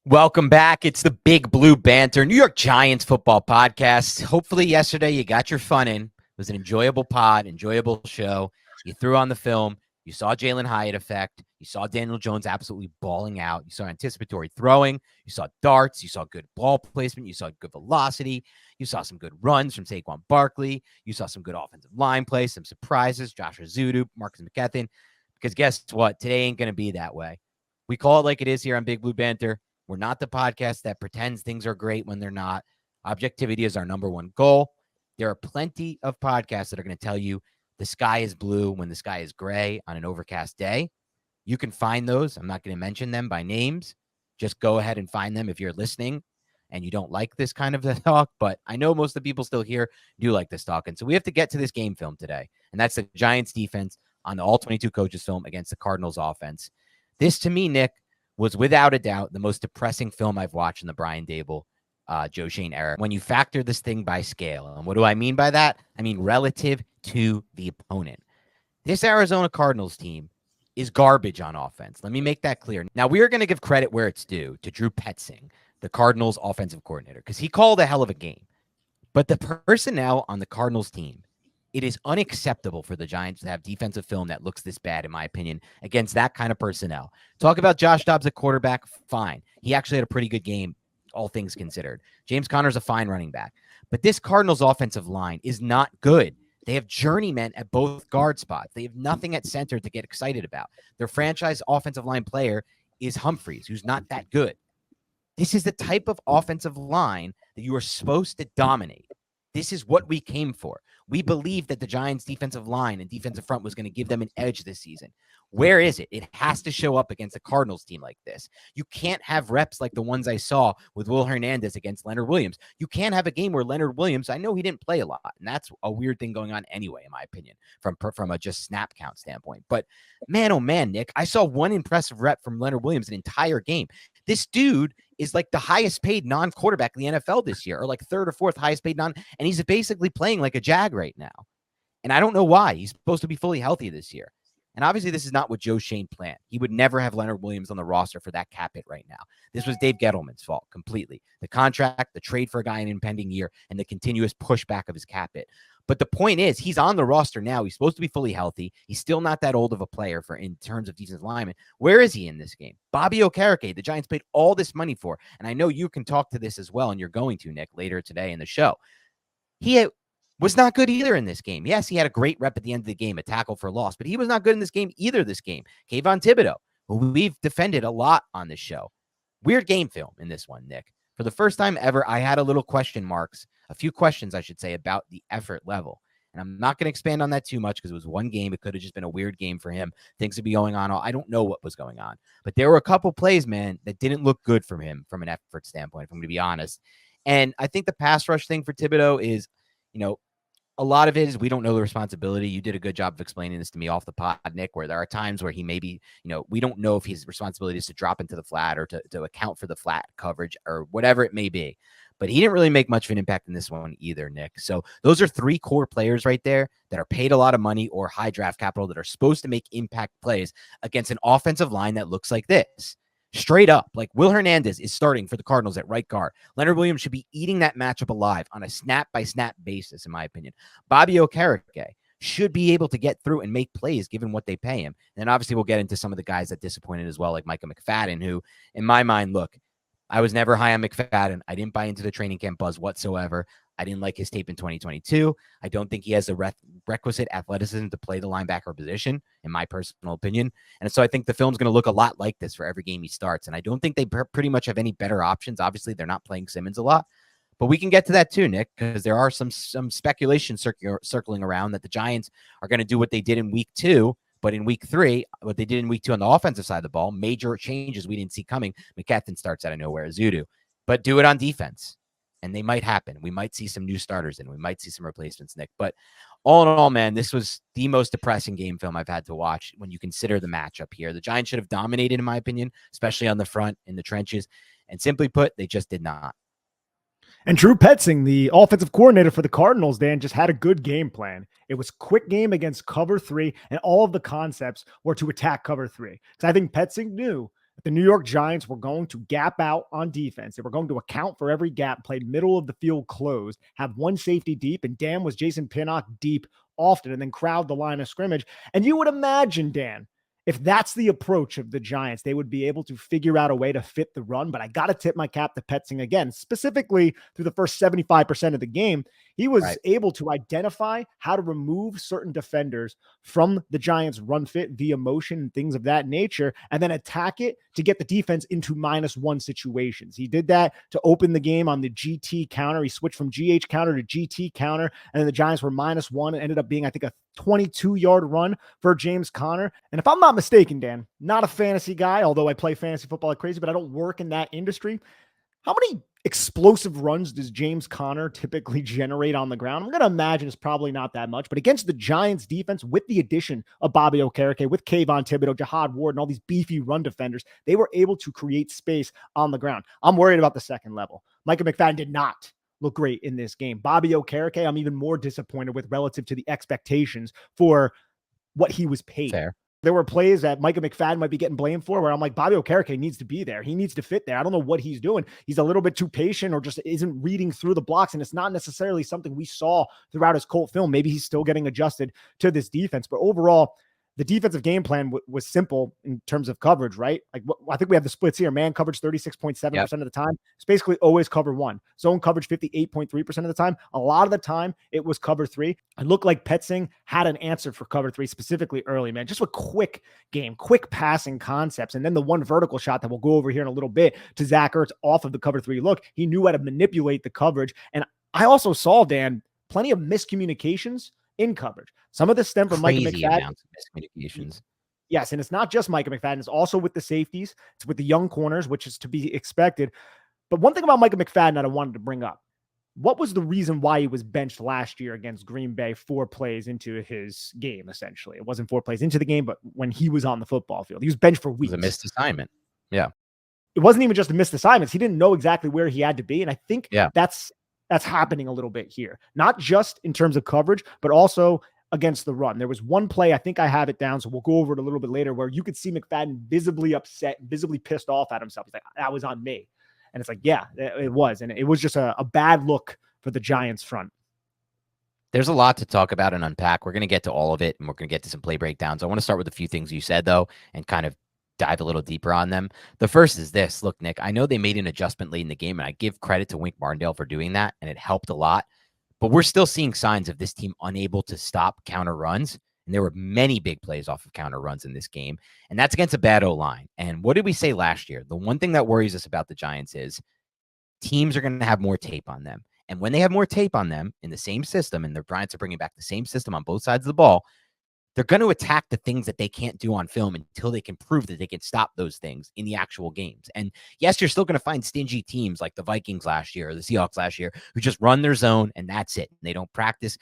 Welcome back. It's the Big Blue Banter, New York Giants football podcast. Hopefully, yesterday you got your fun in. It was an enjoyable pod, enjoyable show. You threw on the film. You saw Jalen Hyatt effect. You saw Daniel Jones absolutely balling out. You saw anticipatory throwing. You saw darts. You saw good ball placement. You saw good velocity. You saw some good runs from Saquon Barkley. You saw some good offensive line play, some surprises, Josh Zudu, Marcus McKethin. Because guess what? Today ain't going to be that way. We call it like it is here on Big Blue Banter. We're not the podcast that pretends things are great when they're not. Objectivity is our number one goal. There are plenty of podcasts that are going to tell you the sky is blue when the sky is gray on an overcast day. You can find those. I'm not going to mention them by names. Just go ahead and find them if you're listening and you don't like this kind of talk. But I know most of the people still here do like this talk. And so we have to get to this game film today. And that's the Giants defense on the All-22 coaches film against the Cardinals offense. This, to me, Nick, was without a doubt the most depressing film I've watched in the Brian Daboll, Joe Schoen era. When you factor this thing by scale, and what do I mean by that? I mean relative to the opponent. This Arizona Cardinals team is garbage on offense. Let me make that clear. Now, we are going to give credit where it's due to Drew Petzing, the Cardinals offensive coordinator, because he called a hell of a game. But the personnel on the Cardinals team, it is unacceptable for the Giants to have defensive film that looks this bad, in my opinion, against that kind of personnel. Talk about Josh Dobbs at quarterback, fine. He actually had a pretty good game, all things considered. James Conner's a fine running back. But this Cardinals offensive line is not good. They have journeymen at both guard spots. They have nothing at center to get excited about. Their franchise offensive line player is Humphreys, who's not that good. This is the type of offensive line that you are supposed to dominate. This is what we came for. We believed that the Giants' defensive line and defensive front was going to give them an edge this season. Where is it? It has to show up against a Cardinals team like this. You can't have reps like the ones I saw with Will Hernandez against Leonard Williams. You can't have a game where Leonard Williams, I know he didn't play a lot, and that's a weird thing going on anyway, in my opinion, from a just snap count standpoint. But man, oh man, Nick, I saw one impressive rep from Leonard Williams an entire game. This dude is like the highest paid non-quarterback in the NFL this year, or like third or fourth highest paid and he's basically playing like a Jag right now. And I don't know why. He's supposed to be fully healthy this year. And obviously, this is not what Joe Schoen planned. He would never have Leonard Williams on the roster for that cap hit right now. This was Dave Gettleman's fault completely. The contract, the trade for a guy in an impending year, and the continuous pushback of his cap hit. But the point is, he's on the roster now. He's supposed to be fully healthy. He's still not that old of a player for in terms of defensive lineman. Where is he in this game? Bobby Okereke, the Giants paid all this money for. And I know you can talk to this as well, and you're going to, Nick, later today in the show. He was not good either in this game. Yes, he had a great rep at the end of the game, a tackle for loss, but he was not good in this game either this game. Kayvon Thibodeau, who we've defended a lot on this show. Weird game film in this one, Nick. For the first time ever, I had a little question marks, a few questions, I should say, about the effort level. And I'm not going to expand on that too much because it was one game. It could have just been a weird game for him. Things would be going on. I don't know what was going on. But there were a couple plays, man, that didn't look good from him from an effort standpoint, if I'm going to be honest. And I think the pass rush thing for Thibodeau is, a lot of it is we don't know the responsibility. You did a good job of explaining this to me off the pod, Nick, where there are times where he maybe, we don't know if his responsibility is to drop into the flat or to account for the flat coverage or whatever it may be. But he didn't really make much of an impact in this one either, Nick. So those are three core players right there that are paid a lot of money or high draft capital that are supposed to make impact plays against an offensive line that looks like this. Straight up, like Will Hernandez is starting for the Cardinals at right guard. Leonard Williams should be eating that matchup alive on a snap-by-snap basis, in my opinion. Bobby Okereke should be able to get through and make plays given what they pay him. And then obviously we'll get into some of the guys that disappointed as well, like Micah McFadden, who, in my mind, look, I was never high on McFadden. I didn't buy into the training camp buzz whatsoever. I didn't like his tape in 2022. I don't think he has the requisite athleticism to play the linebacker position, in my personal opinion. And so I think the film's going to look a lot like this for every game he starts. And I don't think they pretty much have any better options. Obviously, they're not playing Simmons a lot. But we can get to that too, Nick, because there are some speculation circling around that the Giants are going to do what they did in week 2. But in week 3, what they did in week 2 on the offensive side of the ball, major changes we didn't see coming. McKethin starts out of nowhere, Zudu. But do it on defense. And they might happen. We might see some new starters in. We might see some replacements, Nick. But all in all, man, this was the most depressing game film I've had to watch when you consider the matchup here. The Giants should have dominated, in my opinion, especially on the front in the trenches. And simply put, they just did not. And Drew Petzing, the offensive coordinator for the Cardinals, Dan, just had a good game plan. It was quick game against cover 3, and all of the concepts were to attack cover 3. Because I think Petzing knew The New York Giants were going to gap out on defense. They were going to account for every gap, play middle of the field closed, have one safety deep, and Dan was Jason Pinnock deep often, and then crowd the line of scrimmage. And you would imagine, Dan, if that's the approach of the Giants, they would be able to figure out a way to fit the run. But I got to tip my cap to Petzing again, specifically through the first 75% of the game. He was able to identify how to remove certain defenders from the Giants' run fit via motion and things of that nature, and then attack it to get the defense into -1 situations. He did that to open the game on the GT counter. He switched from GH counter to GT counter, and then the Giants were -1 and ended up being, I think, a 22-yard run for James Conner. And if I'm not mistaken, Dan, not a fantasy guy, although I play fantasy football like crazy, but I don't work in that industry. How many explosive runs does James Conner typically generate on the ground? I'm going to imagine it's probably not that much, but against the Giants defense, with the addition of Bobby Okereke, with Kayvon Thibodeau, Jihad Ward, and all these beefy run defenders, they were able to create space on the ground. I'm worried about the second level. Micah McFadden did not look great in this game. Bobby Okereke, I'm even more disappointed with relative to the expectations for what he was paid. Fair. There were plays that Micah McFadden might be getting blamed for where I'm like, Bobby Okereke needs to be there. He needs to fit there. I don't know what he's doing. He's a little bit too patient or just isn't reading through the blocks. And it's not necessarily something we saw throughout his Colt film. Maybe he's still getting adjusted to this defense. But overall, the defensive game plan was simple in terms of coverage, right? Like I think we have the splits here. Man coverage 36.7% of the time. It's basically always cover one. Zone coverage 58.3% of the time. A lot of the time it was cover three. It looked like Petzing had an answer for cover three specifically early, man. Just a quick game, quick passing concepts. And then the one vertical shot that we'll go over here in a little bit to Zach Ertz off of the cover three look. He knew how to manipulate the coverage. And I also saw, Dan, plenty of miscommunications in coverage. Some of this stem from Micah McFadden. Miscommunications. Yes, and it's not just Micah McFadden. It's also with the safeties. It's with the young corners, which is to be expected. But one thing about Micah McFadden that I wanted to bring up, what was the reason why he was benched last year against Green Bay 4 plays into his game, essentially? It wasn't 4 plays into the game, but when he was on the football field. He was benched for weeks. It was a missed assignment. Yeah. It wasn't even just a missed assignments. He didn't know exactly where he had to be, and I think that's happening a little bit here. Not just in terms of coverage, but also against the run. There was one play, I think I have it down, so we'll go over it a little bit later, where you could see McFadden visibly upset, visibly pissed off at himself. He's like, that was on me. And it's like, yeah, it was. And it was just a bad look for the Giants front. There's a lot to talk about and unpack. We're going to get to all of it, and we're going to get to some play breakdowns. I want to start with a few things you said, though, and kind of dive a little deeper on them. The first is this. Look, Nick, I know they made an adjustment late in the game, and I give credit to Wink Martindale for doing that, and it helped a lot. But we're still seeing signs of this team unable to stop counter runs. And there were many big plays off of counter runs in this game. And that's against a bad O-line. And what did we say last year? The one thing that worries us about the Giants is teams are going to have more tape on them. And when they have more tape on them in the same system, and the Giants are bringing back the same system on both sides of the ball, they're going to attack the things that they can't do on film until they can prove that they can stop those things in the actual games. And yes, you're still going to find stingy teams like the Vikings last year or the Seahawks last year who just run their zone and that's it. And they don't practice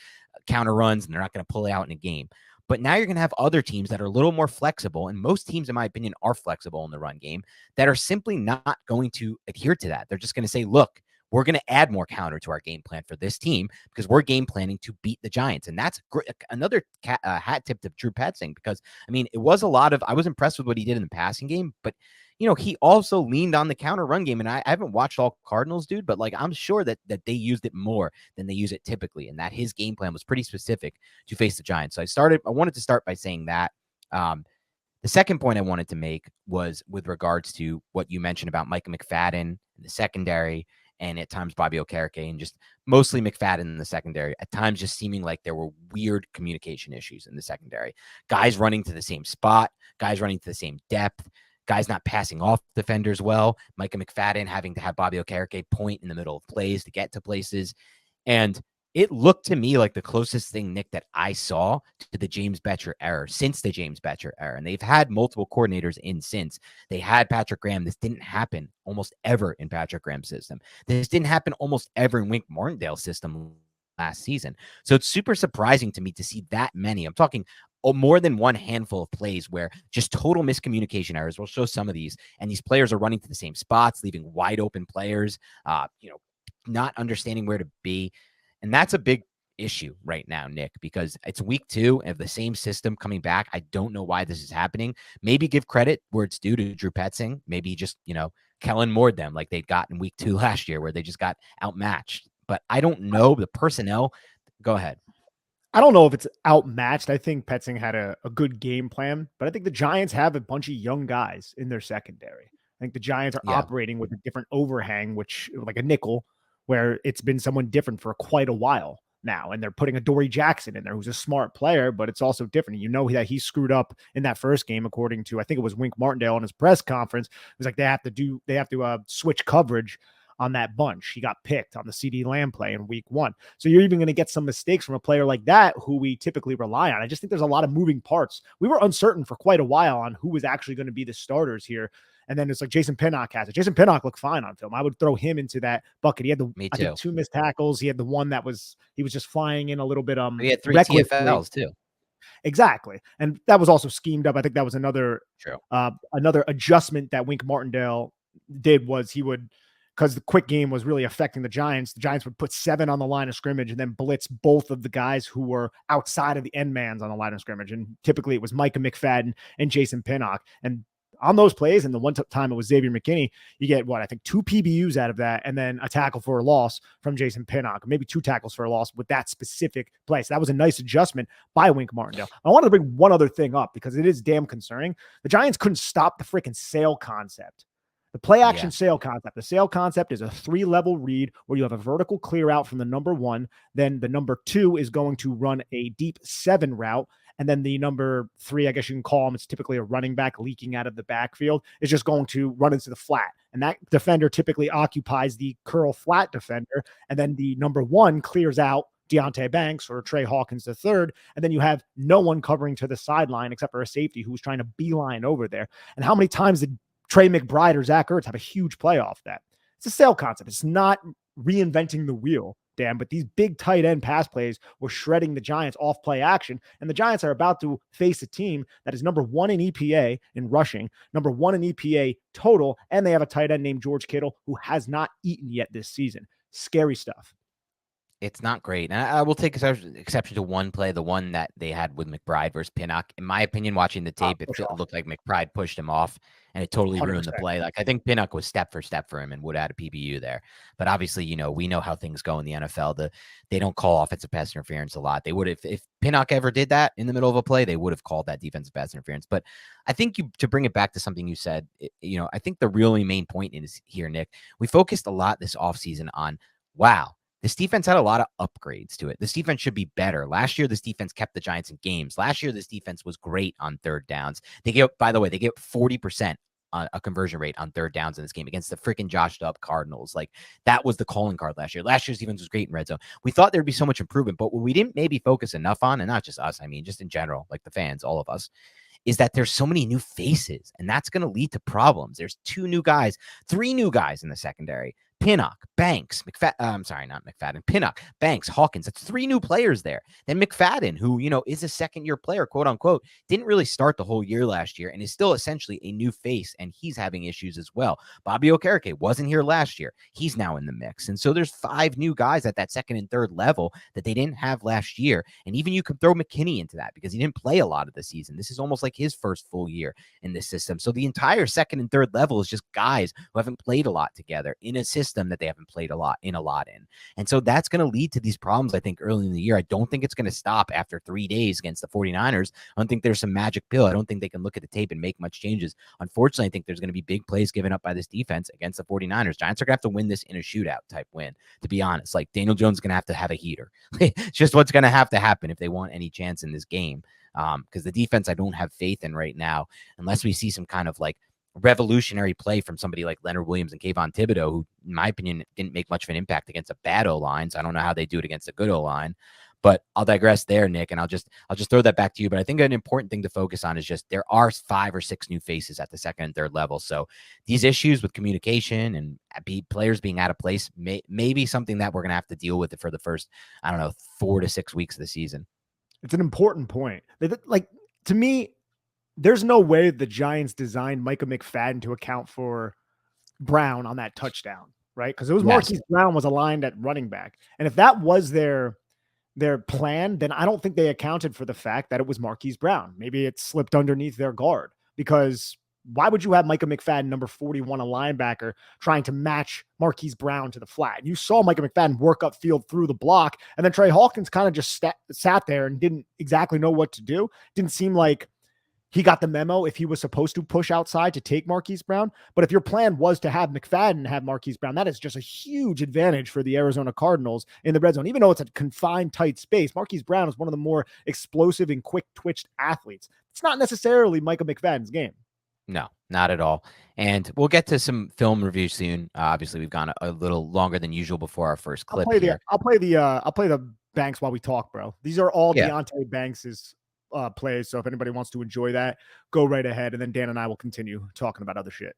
counter runs and they're not going to pull it out in a game. But now you're going to have other teams that are a little more flexible. And most teams, in my opinion, are flexible in the run game that are simply not going to adhere to that. They're just going to say, look, we're going to add more counter to our game plan for this team because we're game planning to beat the Giants. And that's another hat tip to Drew Petzing because, I mean, it was a lot of, I was impressed with what he did in the passing game, but, you know, he also leaned on the counter run game. And I haven't watched all Cardinals, dude, but like, I'm sure that they used it more than they use it typically. And that his game plan was pretty specific to face the Giants. So I wanted to start by saying that. The second point I wanted to make was with regards to what you mentioned about Micah McFadden in the secondary, and at times Bobby Okereke, and just mostly McFadden in the secondary, at times just seeming like there were weird communication issues in the secondary. Guys running to the same spot, guys running to the same depth, guys not passing off defenders well, Micah McFadden having to have Bobby Okereke point in the middle of plays to get to places. And it looked to me like the closest thing, Nick, that I saw to the James Bettcher era since the James Bettcher era. And they've had multiple coordinators in since. They had Patrick Graham. This didn't happen almost ever in Patrick Graham's system. This didn't happen almost ever in Wink Martindale's system last season. So it's super surprising to me to see that many. I'm talking more than one handful of plays where just total miscommunication errors. We'll show some of these. And these players are running to the same spots, leaving wide open players, not understanding where to be. And that's a big issue right now, Nick, because it's week 2 of the same system coming back. I don't know why this is happening. Maybe give credit where it's due to Drew Petzing. Maybe just, Kellen Moored them like they got in week 2 last year where they just got outmatched. But I don't know the personnel. Go ahead. I don't know if it's outmatched. I think Petzing had a good game plan, but I think the Giants have a bunch of young guys in their secondary. I think the Giants are Yeah. operating with a different overhang, which like a nickel, where it's been someone different for quite a while now. And they're putting a Dory Jackson in there, who's a smart player, but it's also different. You know that he screwed up in that first game, according to, I think it was Wink Martindale on his press conference. It was like they have to switch coverage on that bunch. He got picked on the CD Lamb play in week 1. So you're even going to get some mistakes from a player like that who we typically rely on. I just think there's a lot of moving parts. We were uncertain for quite a while on who was actually going to be the starters here. And then it's like Jason Pinnock has it. Jason Pinnock looked fine on film. I would throw him into that bucket. He had I think 2 missed tackles. He had the one that he was just flying in a little bit. He had 3 recklessly. TFLs too. Exactly. And that was also schemed up. I think that was another adjustment that Wink Martindale did was he would, because the quick game was really affecting the Giants would put 7 on the line of scrimmage and then blitz both of the guys who were outside of the end mans on the line of scrimmage. And typically it was Micah McFadden and Jason Pinnock. And on those plays, and the one time it was Xavier McKinney, you get 2 PBUs out of that, and then a tackle for a loss from Jason Pinnock, maybe 2 tackles for a loss with that specific play. So that was a nice adjustment by Wink Martindale. I wanted to bring one other thing up because it is damn concerning. The Giants couldn't stop the freaking sail concept. The play action sail concept. The sail concept is a 3-level read where you have a vertical clear out from the number 1. Then the number 2 is going to run a deep 7 route. And then the number 3, I guess you can call him, it's typically a running back leaking out of the backfield, is just going to run into the flat. And that defender typically occupies the curl flat defender. And then the number 1 clears out Deontay Banks or Trey Hawkins III. And then you have no one covering to the sideline except for a safety who's trying to beeline over there. And how many times did Trey McBride or Zach Ertz have a huge play off that? It's a sail concept. It's not reinventing the wheel, Dan, but these big tight end pass plays were shredding the Giants off play action. And the Giants are about to face a team that is number 1 in EPA in rushing, number 1 in EPA total, and they have a tight end named George Kittle who has not eaten yet this season. Scary stuff. It's not great. And I will take exception to one play, the one that they had with McBride versus Pinnock. In my opinion, watching the tape, it looked like McBride pushed him off and it totally 100%. Ruined the play. Like I think Pinnock was step for step for him and would add a PBU there. But obviously, we know how things go in the NFL. They don't call offensive pass interference a lot. They would have, if Pinnock ever did that in the middle of a play, they would have called that defensive pass interference. But I think to bring it back to something you said, I think the really main point is here, Nick, we focused a lot this offseason on, wow, this defense had a lot of upgrades to it. This defense should be better. Last year, this defense kept the Giants in games. Last year, this defense was great on third downs. They gave 40% a conversion rate on third downs in this game against the freaking joshed up Cardinals. Like that was the calling card last year. Last year's defense was great in red zone. We thought there'd be so much improvement, but what we didn't maybe focus enough on, and not just us, I mean, just in general, like the fans, all of us, is that there's so many new faces, and that's going to lead to problems. There's 3 new guys in the secondary. Pinnock, Banks, Pinnock, Banks, Hawkins. That's 3 new players there. Then McFadden, who, is a second-year player, quote unquote, didn't really start the whole year last year and is still essentially a new face, and he's having issues as well. Bobby Okereke wasn't here last year. He's now in the mix. And so there's 5 new guys at that second and third level that they didn't have last year. And even you could throw McKinney into that because he didn't play a lot of the season. This is almost like his first full year in this system. So the entire second and third level is just guys who haven't played a lot together in a system that they haven't played a lot in. And so that's going to lead to these problems, I think, early in the year. I don't think it's going to stop after 3 days against the 49ers. I don't think there's some magic pill. I don't think they can look at the tape and make much changes. Unfortunately, I think there's going to be big plays given up by this defense against the 49ers. Giants are going to have to win this in a shootout type win, to be honest. Like Daniel Jones is going to have a heater. It's just what's going to have to happen if they want any chance in this game. Because the defense I don't have faith in right now, unless we see some kind of like revolutionary play from somebody like Leonard Williams and Kayvon Thibodeau, who, in my opinion, didn't make much of an impact against a bad O-line. So I don't know how they do it against a good O-line. But I'll digress there, Nick, and I'll just throw that back to you. But I think an important thing to focus on is just there are 5 or 6 new faces at the second and third level. So these issues with communication and players being out of place may be something that we're going to have to deal with for the first, 4 to 6 weeks of the season. It's an important point. Like, to me, there's no way the Giants designed Micah McFadden to account for Brown on that touchdown, right? Because it was Marquise Brown was aligned at running back. And if that was their their plan, then I don't think they accounted for the fact that it was Marquise Brown. Maybe it slipped underneath their guard, because why would you have Micah McFadden, number 41, a linebacker, trying to match Marquise Brown to the flat? You saw Micah McFadden work upfield through the block, and then Trey Hawkins kind of just sat there and didn't exactly know what to do. Didn't seem like he got the memo if he was supposed to push outside to take Marquise Brown. But if your plan was to have McFadden have Marquise Brown, that is just a huge advantage for the Arizona Cardinals in the red zone. Even though it's a confined, tight space, Marquise Brown is one of the more explosive and quick twitched athletes. It's not necessarily Micah McFadden's game. No, not at all. And we'll get to some film reviews soon. Obviously, we've gone a little longer than usual before our first clip here. I'll play the Banks while we talk, bro. These are all Deonte Banks's plays. So if anybody wants to enjoy that, go right ahead. And then Dan and I will continue talking about other shit.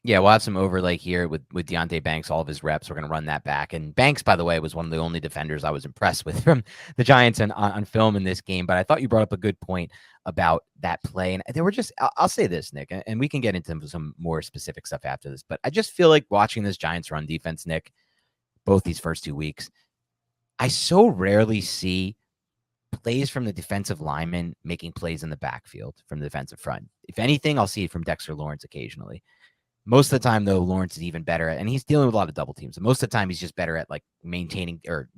Yeah, we'll have some overlay here with Deonte Banks, all of his reps. We're going to run that back. And Banks, by the way, was one of the only defenders I was impressed with from the Giants on film in this game. But I thought you brought up a good point about that play. And there were just, I'll say this, Nick, and we can get into some more specific stuff after this. But I just feel like watching this Giants run defense, Nick, both these first 2 weeks, I so rarely see plays from the defensive linemen making plays in the backfield from the defensive front. If anything, I'll see it from Dexter Lawrence occasionally. Most of the time, though, Lawrence is even better at, and he's dealing with a lot of double teams. And most of the time, he's just better at like maintaining or,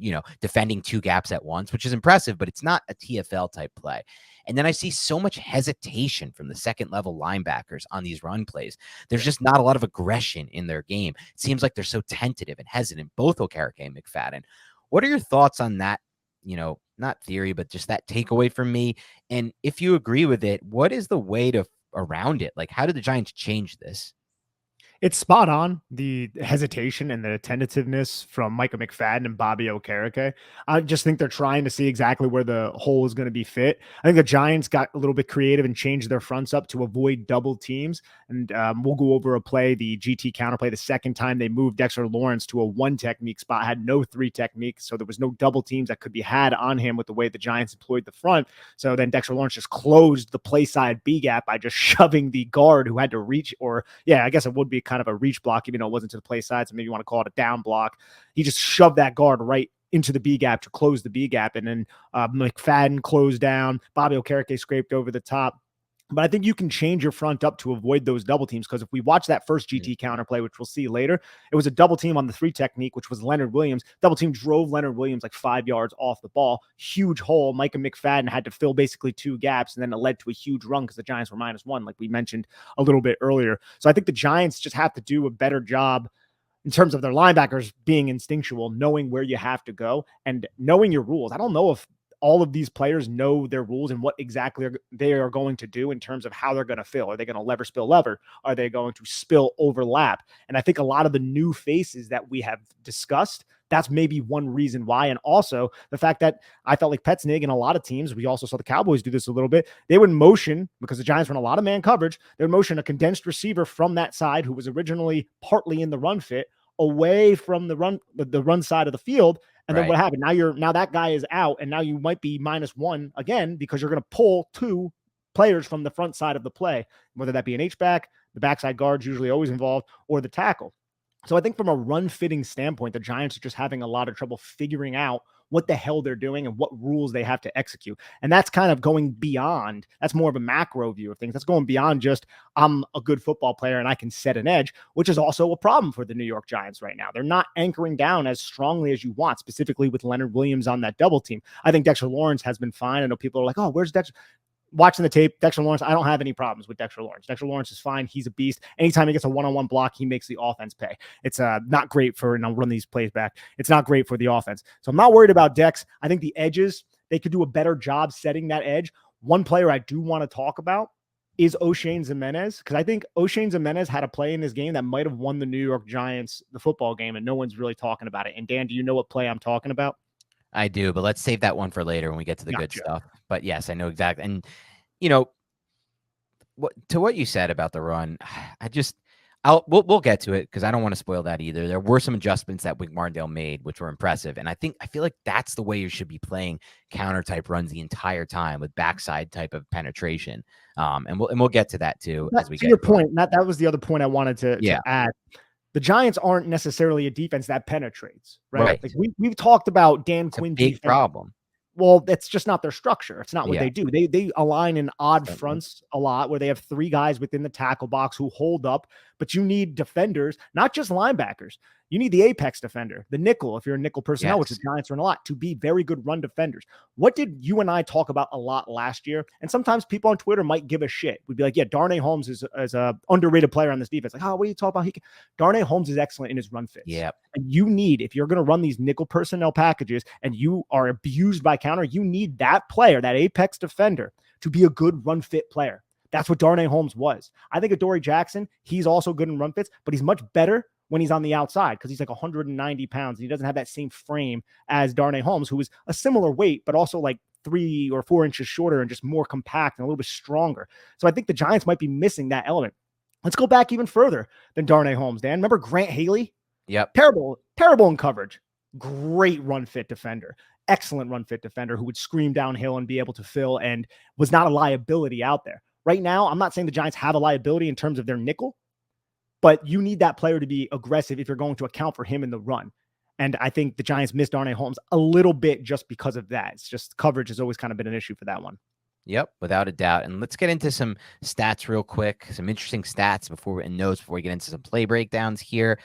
defending two gaps at once, which is impressive, but it's not a TFL type play. And then I see so much hesitation from the second level linebackers on these run plays. There's just not a lot of aggression in their game. It seems like they're so tentative and hesitant, both Okereke and McFadden. What are your thoughts on that? Not theory, but just that takeaway from me. And if you agree with it, what is the way to around it? Like, how did the Giants change this? It's spot on, the hesitation and the tentativeness from Micah McFadden and Bobby Okereke. I just think they're trying to see exactly where the hole is going to be fit. I think the Giants got a little bit creative and changed their fronts up to avoid double teams. And we'll go over a play, the GT counterplay, the second time they moved Dexter Lawrence to a one technique spot, had no three technique. So there was no double teams that could be had on him with the way the Giants employed the front. So then Dexter Lawrence just closed the play side B gap by just shoving the guard who had to reach, or I guess it would be kind of a reach block, even though it wasn't to the play side. So maybe you want to call it a down block. He just shoved that guard right into the B gap to close the B gap. And then McFadden closed down. Bobby Okereke scraped over the top. But I think you can change your front up to avoid those double teams, because if we watch that first GT counterplay, which we'll see later, it was a double team on the three technique, which was Leonard Williams. Double team drove Leonard Williams like 5 yards off the ball. Huge hole. Micah McFadden had to fill basically two gaps, and then it led to a huge run because the Giants were -1, like we mentioned a little bit earlier. So I think the Giants just have to do a better job in terms of their linebackers being instinctual, knowing where you have to go and knowing your rules. I don't know if all of these players know their rules and what exactly they are going to do in terms of how they're going to fill. Are they going to lever, spill, lever? Are they going to spill, overlap? And I think a lot of the new faces that we have discussed, that's maybe one reason why. And also the fact that I felt like Petznig and a lot of teams, we also saw the Cowboys do this a little bit. They would motion, because the Giants run a lot of man coverage, they would motion a condensed receiver from that side who was originally partly in the run fit away from the run side of the field. And then what happened? Now that guy is out, and now you might be -1 again, because you're going to pull two players from the front side of the play, whether that be an H-back, the backside guard's usually always involved, or the tackle. So I think from a run fitting standpoint, the Giants are just having a lot of trouble figuring out what the hell they're doing and what rules they have to execute. And that's kind of going beyond, that's more of a macro view of things. That's going beyond just, I'm a good football player and I can set an edge, which is also a problem for the New York Giants right now. They're not anchoring down as strongly as you want, specifically with Leonard Williams on that double team. I think Dexter Lawrence has been fine. I know people are like, oh, where's Dexter? Watching the tape, Dexter Lawrence, I don't have any problems with Dexter Lawrence. Dexter Lawrence is fine. He's a beast. Anytime he gets a one-on-one block, he makes the offense pay. It's not great for, and I'll run these plays back, it's not great for the offense. So I'm not worried about Dex. I think the edges, they could do a better job setting that edge. One player I do want to talk about is Oshane Ximines, because I think Oshane Ximines had a play in this game that might have won the New York Giants the football game, and no one's really talking about it. And Dan, do you know what play I'm talking about? I do, but let's save that one for later when we get to the good stuff. But yes, I know exactly. And, what you said about the run, we'll get to it because I don't want to spoil that either. There were some adjustments that Wink Martindale made, which were impressive. And I feel like that's the way you should be playing counter type runs the entire time, with backside type of penetration. And we'll get to that too. As we get to your point. That was the other point I wanted to add. The Giants aren't necessarily a defense that penetrates, right? Like we've talked about Dan Quinn big defense. Problem. Well, that's just not their structure. It's not what Yeah. they do. They align in odd Certainly. fronts a lot where they have three guys within the tackle box who hold up, but you need defenders, not just linebackers. You need the apex defender, the nickel, if you're a nickel personnel, which the Yes. Giants run a lot, to be very good run defenders. What did you and I talk about a lot last year? And sometimes people on Twitter might give a shit. We'd be like, yeah, Darnay Holmes is a underrated player on this defense. Like, oh, what are you talking about? Darnay Holmes is excellent in his run fits. Yeah. And you need, if you're going to run these nickel personnel packages and you are abused by counter, you need that player, that apex defender, to be a good run fit player. That's what Darnay Holmes was. I think Adoree Jackson, he's also good in run fits, but he's much better when he's on the outside because he's like 190 pounds. And he doesn't have that same frame as Darnay Holmes, who is a similar weight, but also like 3 or 4 inches shorter and just more compact and a little bit stronger. So I think the Giants might be missing that element. Let's go back even further than Darnay Holmes, Dan. Remember Grant Haley? Yep. Terrible in coverage. Great run fit defender. Excellent run fit defender who would scream downhill and be able to fill and was not a liability out there. Right now, I'm not saying the Giants have a liability in terms of their nickel, but you need that player to be aggressive if you're going to account for him in the run. And I think the Giants missed Darnay Holmes a little bit just because of that. It's just coverage has always kind of been an issue for that one. Yep, without a doubt. And let's get into some stats real quick, some interesting stats and notes before we get into some play breakdowns here.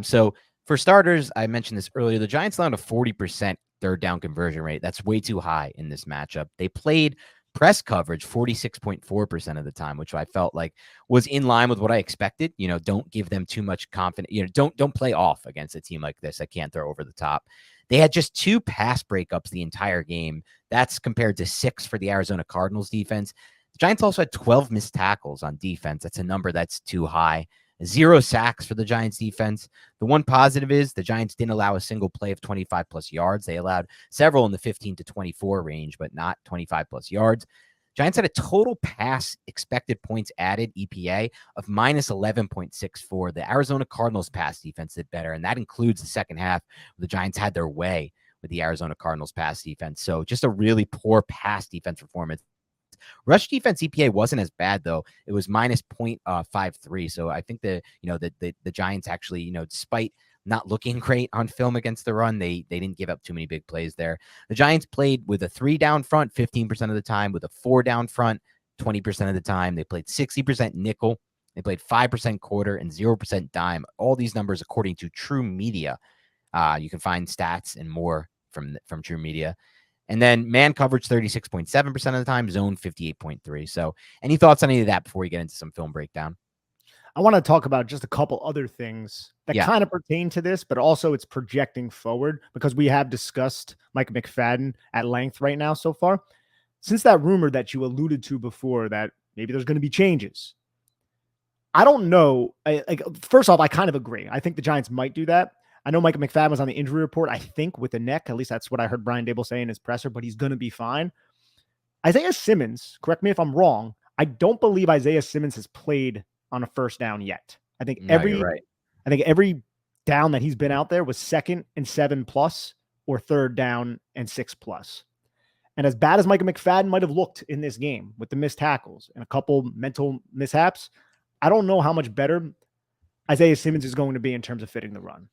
So for starters, I mentioned this earlier, the Giants allowed a 40% third down conversion rate. That's way too high in this matchup. They played press coverage 46.4% of the time, which I felt like was in line with what I expected. Don't give them too much confidence. Don't play off against a team like this that can't throw over the top. They had just 2 pass breakups the entire game. That's compared to 6 for the Arizona Cardinals defense. The Giants also had 12 missed tackles on defense. That's a number that's too high. 0 sacks for the Giants defense. The one positive is the Giants didn't allow a single play of 25 plus yards. They allowed several in the 15 to 24 range, but not 25 plus yards. Giants had a total pass expected points added EPA of minus 11.64. The Arizona Cardinals pass defense did better, and that includes the second half where the Giants had their way with the Arizona Cardinals pass defense. So just a really poor pass defense performance. Rush defense EPA wasn't as bad though. It was minus 0.53. So I think the Giants actually, despite not looking great on film against the run, they didn't give up too many big plays there. The Giants played with a 3 down front 15% of the time, with a 4 down front 20% of the time. They played 60% nickel. They played 5% quarter and 0% dime. All these numbers according to True Media. You can find stats and more from True Media. And then man coverage 36.7% of the time, zone 58.3. So any thoughts on any of that before we get into some film breakdown? I want to talk about just a couple other things that kind of pertain to this, but also it's projecting forward because we have discussed Mike McFadden at length right now so far. Since that rumor that you alluded to before that maybe there's going to be changes, I don't know. First off, I kind of agree. I think the Giants might do that. I know Mike McFadden was on the injury report, I think, with a neck. At least that's what I heard Brian Daboll say in his presser, but he's going to be fine. Isaiah Simmons, correct me if I'm wrong, I don't believe Isaiah Simmons has played on a first down yet. I think every down that he's been out there was 2nd and 7 plus or 3rd down and 6 plus. And as bad as Micah McFadden might have looked in this game with the missed tackles and a couple mental mishaps, I don't know how much better Isaiah Simmons is going to be in terms of fitting the run.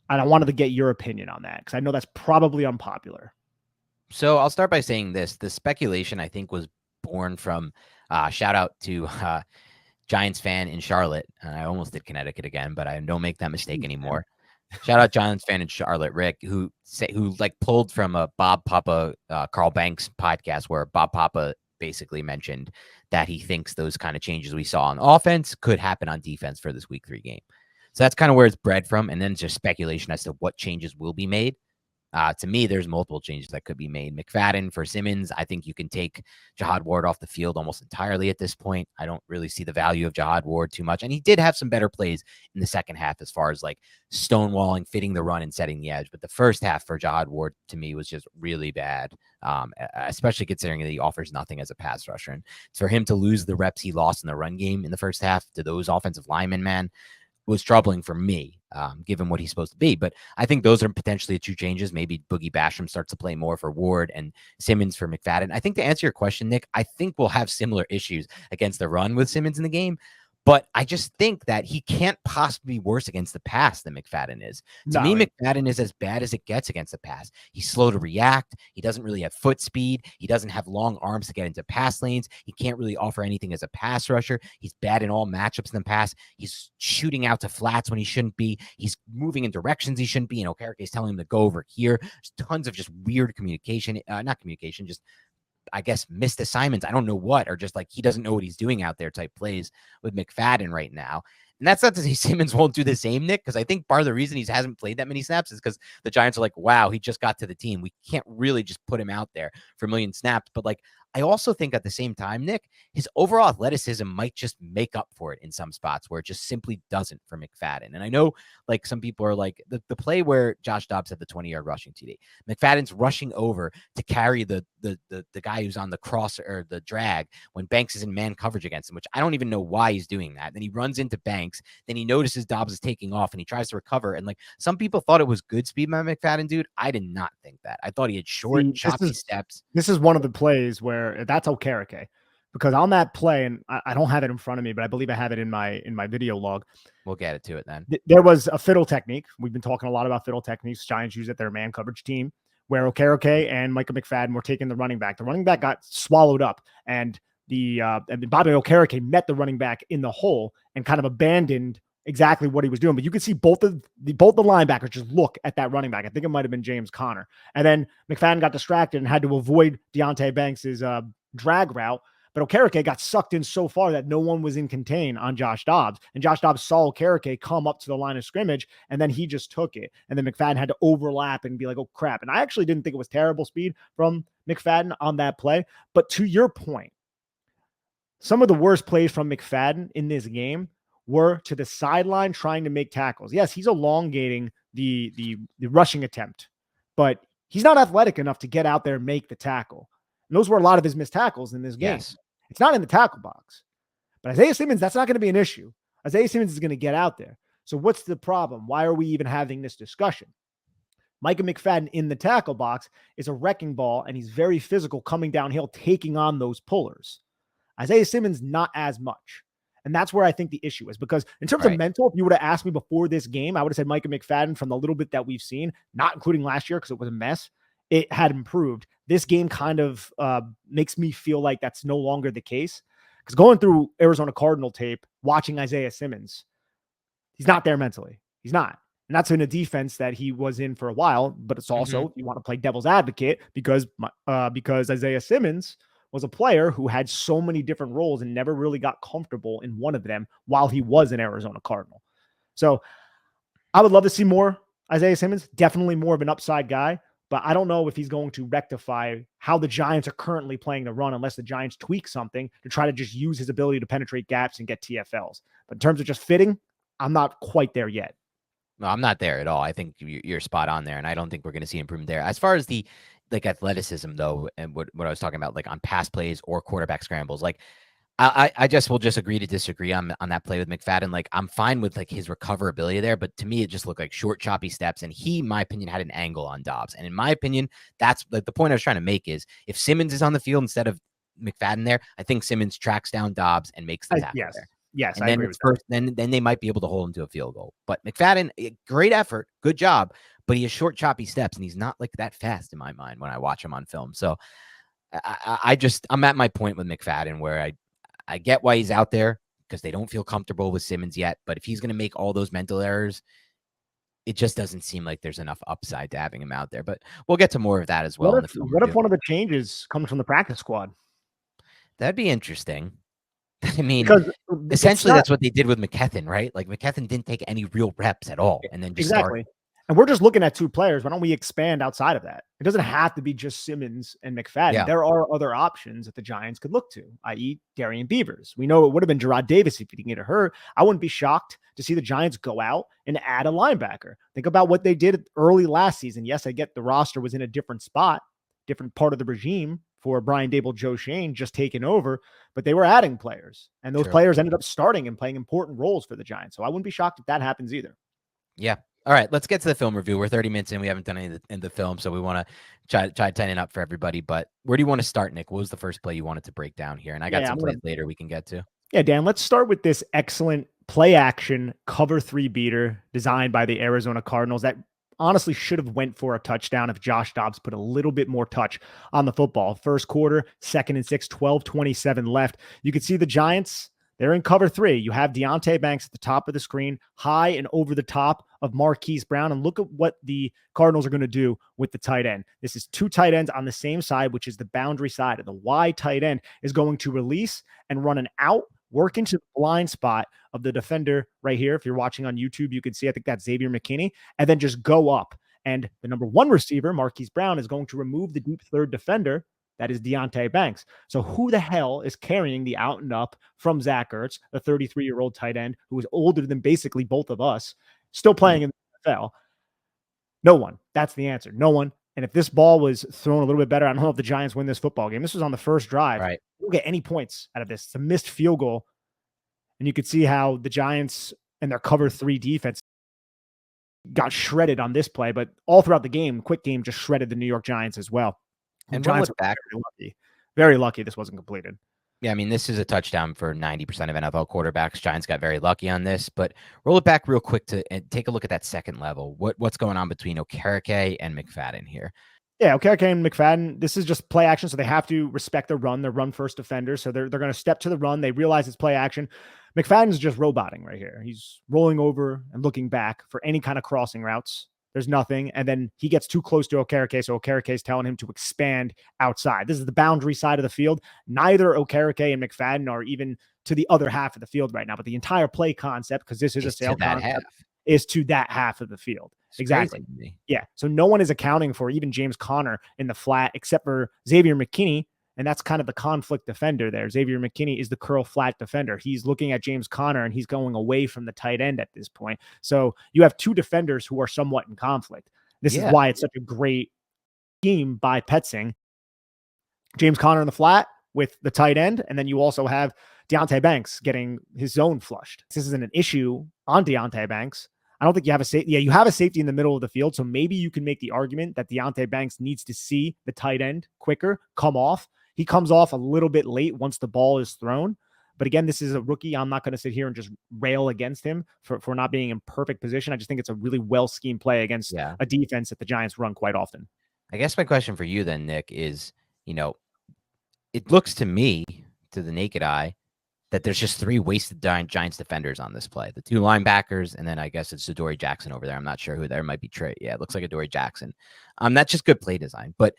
And I wanted to get your opinion on that because I know that's probably unpopular. So I'll start by saying this. The speculation, I think, was born from shout out to Giants fan in Charlotte. I almost did Connecticut again, but I don't make that mistake anymore. Shout out Giants fan in Charlotte, Rick, who pulled from a Bob Papa, Carl Banks podcast where Bob Papa basically mentioned that he thinks those kind of changes we saw on offense could happen on defense for this week 3 game. So that's kind of where it's bred from. And then it's just speculation as to what changes will be made. To me, there's multiple changes that could be made. McFadden for Simmons, I think you can take Jihad Ward off the field almost entirely at this point. I don't really see the value of Jihad Ward too much. And he did have some better plays in the second half as far as like stonewalling, fitting the run, and setting the edge. But the first half for Jihad Ward, to me, was just really bad, especially considering that he offers nothing as a pass rusher. And for him to lose the reps he lost in the run game in the first half to those offensive linemen, man, was troubling for me, given what he's supposed to be. But I think those are potentially 2 changes. Maybe Boogie Basham starts to play more for Ward and Simmons for McFadden. I think to answer your question, Nick, I think we'll have similar issues against the run with Simmons in the game. But I just think that he can't possibly be worse against the pass than McFadden is. To me, No, McFadden is as bad as it gets against the pass. He's slow to react. He doesn't really have foot speed. He doesn't have long arms to get into pass lanes. He can't really offer anything as a pass rusher. He's bad in all matchups in the pass. He's shooting out to flats when he shouldn't be. He's moving in directions he shouldn't be. Okereke is telling him to go over here. There's tons of just weird communication, not communication, just I guess missed assignments. I don't know what, or just like he doesn't know what he's doing out there type plays with McFadden right now. And that's not to say Simmons won't do the same, Nick, because I think part of the reason he hasn't played that many snaps is because the Giants are like, wow, he just got to the team. We can't really just put him out there for a million snaps. But like, I also think at the same time, Nick, his overall athleticism might just make up for it in some spots where it just simply doesn't for McFadden. And I know like some people are like the play where Josh Dobbs had the 20-yard rushing TD. McFadden's rushing over to carry the guy who's on the cross or the drag when Banks is in man coverage against him, which I don't even know why he's doing that. Then he runs into Banks. Then he notices Dobbs is taking off and he tries to recover. And like some people thought it was good speed by McFadden, dude. I did not think that. I thought he had short, choppy steps. This is one of the plays where that's Okereke, because on that play, and I don't have it in front of me, but I believe I have it in my video log. We'll get it to it then. There was a fiddle technique. We've been talking a lot about fiddle techniques. Giants use it their man coverage team, where Okereke and Micah McFadden were taking the running back. The running back got swallowed up, and Bobby Okereke met the running back in the hole and kind of abandoned exactly what he was doing. But you could see both the linebackers just look at that running back. I think it might have been James Conner. And then McFadden got distracted and had to avoid Deontay Banks's drag route. But Okereke got sucked in so far that no one was in contain on Josh Dobbs. And Josh Dobbs saw Okereke come up to the line of scrimmage, and then he just took it. And then McFadden had to overlap and be like, oh, crap. And I actually didn't think it was terrible speed from McFadden on that play. But to your point, some of the worst plays from McFadden in this game were to the sideline trying to make tackles. Yes, he's elongating the rushing attempt, but he's not athletic enough to get out there and make the tackle. And those were a lot of his missed tackles in this game. Yes. It's not in the tackle box. But Isaiah Simmons, that's not going to be an issue. Isaiah Simmons is going to get out there. So what's the problem? Why are we even having this discussion? Micah McFadden in the tackle box is a wrecking ball, and he's very physical coming downhill, taking on those pullers. Isaiah Simmons, not as much. And that's where I think the issue is, because in terms of mental, if you would have asked me before this game, I would have said Micah McFadden, from the little bit that we've seen, not including last year because it was a mess, it had improved. This game kind of makes me feel like that's no longer the case, because going through Arizona Cardinal tape, watching Isaiah Simmons, he's not there mentally. He's not. And that's in a defense that he was in for a while, but it's also, you want to play devil's advocate, because Isaiah Simmons was a player who had so many different roles and never really got comfortable in one of them while he was an Arizona Cardinal. So I would love to see more Isaiah Simmons, definitely more of an upside guy, but I don't know if he's going to rectify how the Giants are currently playing the run, unless the Giants tweak something to try to just use his ability to penetrate gaps and get TFLs. But in terms of just fitting, I'm not quite there yet. No, I'm not there at all. I think you're spot on there, and I don't think we're going to see improvement there. As far as the like athleticism, though, and what I was talking about, like on pass plays or quarterback scrambles, like I just will just agree to disagree on that play with McFadden. Like I'm fine with like his recoverability there, but to me it just looked like short, choppy steps, and he, in my opinion, had an angle on Dobbs. And in my opinion, that's like the point I was trying to make is if Simmons is on the field instead of McFadden there, I think Simmons tracks down Dobbs and makes the tackle there. Yes, and I then agree it's with first, then they might be able to hold him to a field goal. But McFadden, great effort, good job, but he has short, choppy steps, and he's not like that fast in my mind when I watch him on film. So I'm at my point with McFadden where I get why he's out there, because they don't feel comfortable with Simmons yet. But if he's going to make all those mental errors, it just doesn't seem like there's enough upside to having him out there. But we'll get to more of that as well. What if one of the changes comes from the practice squad? That'd be interesting. I mean, because essentially that's what they did with McKethan, right? Like McKethan didn't take any real reps at all, and then just started. And we're just looking at two players. Why don't we expand outside of that? It doesn't have to be just Simmons and McFadden. Yeah. There are other options that the Giants could look to, i.e. Darian Beavers. We know it would have been Gerard Davis if he didn't get hurt. I wouldn't be shocked to see the Giants go out and add a linebacker. Think about what they did early last season. Yes, I get the roster was in a different spot, different part of the regime for Brian Dable, Joe Shane just taking over, but they were adding players, and those players ended up starting and playing important roles for the Giants. So I wouldn't be shocked if that happens either. Yeah. All right, let's get to the film review. We're 30 minutes in. We haven't done any in the film, so we want to try to tighten up for everybody. But where do you want to start, Nick? What was the first play you wanted to break down here? And I got some plays later we can get to. Yeah, Dan, let's start with this excellent play action cover three beater designed by the Arizona Cardinals that honestly should have went for a touchdown if Josh Dobbs put a little bit more touch on the football. First quarter, 2nd and 6, 12:27 left. You can see the Giants, they're in cover three. You have Deontay Banks at the top of the screen, high and over the top of Marquise Brown. And look at what the Cardinals are going to do with the tight end. This is two tight ends on the same side, which is the boundary side. And the wide tight end is going to release and run an out, work into the blind spot of the defender right here. If you're watching on YouTube, you can see, I think that's Xavier McKinney, and then just go up. And the number one receiver, Marquise Brown, is going to remove the deep third defender. That is Deontay Banks. So who the hell is carrying the out and up from Zach Ertz, the 33-year-old tight end who is older than basically both of us, still playing in the NFL? No one. That's the answer. No one. And if this ball was thrown a little bit better, I don't know if the Giants win this football game. This was on the first drive. Right. We'll get any points out of this. It's a missed field goal. And you could see how the Giants and their cover three defense got shredded on this play, but all throughout the game, quick game just shredded the New York Giants as well. And Giants look back, very lucky this wasn't completed. Yeah, I mean, this is a touchdown for 90% of NFL quarterbacks. Giants got very lucky on this, but roll it back real quick to take a look at that second level. What's going on between Okereke and McFadden here? Yeah, Okereke and McFadden, this is just play action, so they have to respect the run. They're run-first defenders, so they're going to step to the run. They realize it's play action. McFadden's just roboting right here. He's rolling over and looking back for any kind of crossing routes. There's nothing. And then he gets too close to Okereke, so Okereke is telling him to expand outside. This is the boundary side of the field. Neither Okereke and McFadden are even to the other half of the field right now, but the entire play concept, because this is a sail concept, is to that half of the field. It's exactly. Yeah. So no one is accounting for even James Conner in the flat except for Xavier McKinney. And that's kind of the conflict defender there. Xavier McKinney is the curl flat defender. He's looking at James Conner and he's going away from the tight end at this point. So you have two defenders who are somewhat in conflict. This is why it's such a great scheme by Petzing. James Conner in the flat with the tight end. And then you also have Deontay Banks getting his zone flushed. This isn't an issue on Deontay Banks. I don't think you have a safety. Yeah, you have a safety in the middle of the field. So maybe you can make the argument that Deontay Banks needs to see the tight end quicker, come off. He comes off a little bit late once the ball is thrown. But again, this is a rookie. I'm not going to sit here and just rail against him for not being in perfect position. I just think it's a really well-schemed play against a defense that the Giants run quite often. I guess my question for you then, Nick, is, it looks to me, to the naked eye, that there's just three wasted Giants defenders on this play. The two linebackers, and then I guess it's Adoree Jackson over there. I'm not sure who there might be. Trey. Yeah, it looks like Adoree Jackson. That's just good play design. But,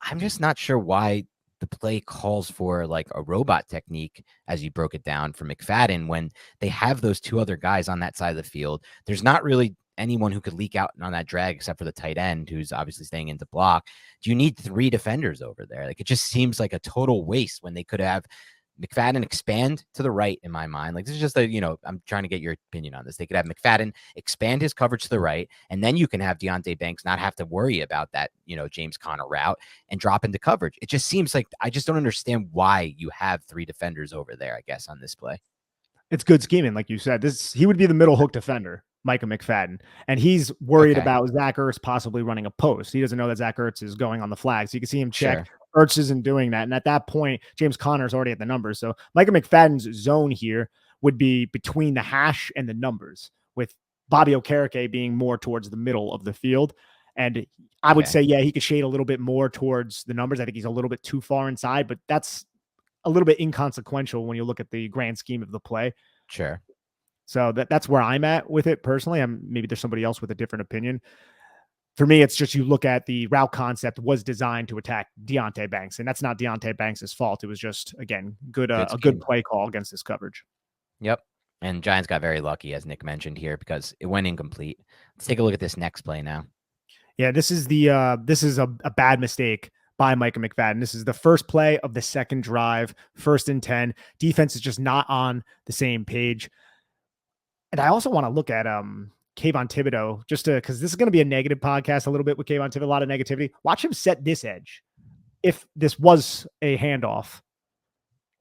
I'm just not sure why the play calls for like a robot technique, as you broke it down for McFadden, when they have those two other guys on that side of the field. There's not really anyone who could leak out on that drag except for the tight end, who's obviously staying into block. Do you need three defenders over there? It just seems like a total waste when they could have McFadden expand to the right, in my mind. This is just I'm trying to get your opinion on this. They could have McFadden expand his coverage to the right, and then you can have Deontay Banks not have to worry about that, James Conner route and drop into coverage. It just seems like I just don't understand why you have three defenders over there, I guess, on this play. It's good scheming, like you said. He would be the middle hook defender, Micah McFadden, and he's worried about Zach Ertz possibly running a post. He doesn't know that Zach Ertz is going on the flag, so you can see him check. Sure. Ertz isn't doing that, and at that point, James Conner's already at the numbers. So Micah McFadden's zone here would be between the hash and the numbers, with Bobby Okereke being more towards the middle of the field. And I would say, he could shade a little bit more towards the numbers. I think he's a little bit too far inside, but that's a little bit inconsequential when you look at the grand scheme of the play. Sure. So that's where I'm at with it personally. Maybe there's somebody else with a different opinion. For me, it's just you look at the route concept was designed to attack Deontay Banks, and that's not Deontay Banks' fault. It was just, again, a good play call against this coverage. Yep. And Giants got very lucky, as Nick mentioned here, because it went incomplete. Let's take a look at this next play now. Yeah, this is a bad mistake by Micah McFadden. This is the first play of the second drive, 1st and 10. Defense is just not on the same page. And I also want to look at Kayvon Thibodeaux, just because this is going to be a negative podcast a little bit with Kayvon Thibodeaux, a lot of negativity. Watch him set this edge. If this was a handoff,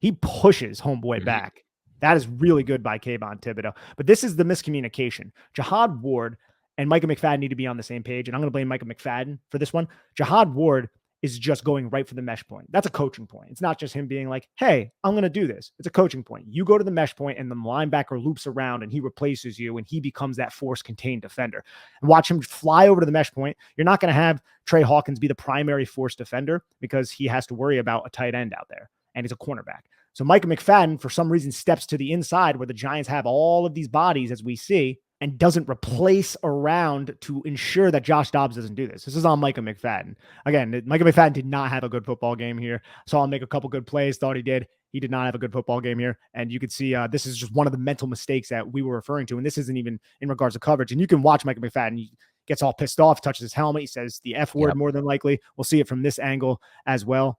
he pushes homeboy back. That is really good by Kayvon Thibodeaux. But this is the miscommunication. Jihad Ward and Micah McFadden need to be on the same page, and I'm going to blame Micah McFadden for this one. Jihad Ward is just going right for the mesh point. That's a coaching point. It's not just him being like, hey, I'm going to do this. It's a coaching point. You go to the mesh point and the linebacker loops around and he replaces you and he becomes that force contained defender. And watch him fly over to the mesh point. You're not going to have Trey Hawkins be the primary force defender because he has to worry about a tight end out there and he's a cornerback. So Micah McFadden, for some reason, steps to the inside where the Giants have all of these bodies, as we see, and doesn't replace around to ensure that Josh Dobbs doesn't do this. This is on Micah McFadden. Again, Micah McFadden did not have a good football game here. Saw him make a couple good plays, thought he did. He did not have a good football game here. And you could see this is just one of the mental mistakes that we were referring to. And this isn't even in regards to coverage. And you can watch Micah McFadden. He gets all pissed off, touches his helmet. He says the F word more than likely. We'll see it from this angle as well.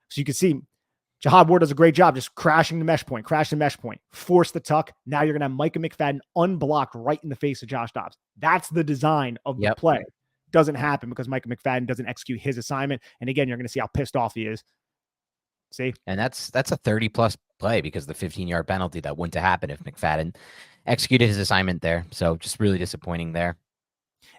So you can see Jahad Ward does a great job just crashing the mesh point, force the tuck. Now you're going to have Micah McFadden unblocked right in the face of Josh Dobbs. That's the design of the play. Doesn't happen because Micah McFadden doesn't execute his assignment. And again, you're going to see how pissed off he is. See? And that's a 30-plus play because the 15-yard penalty that wouldn't have happened if McFadden executed his assignment there. So just really disappointing there.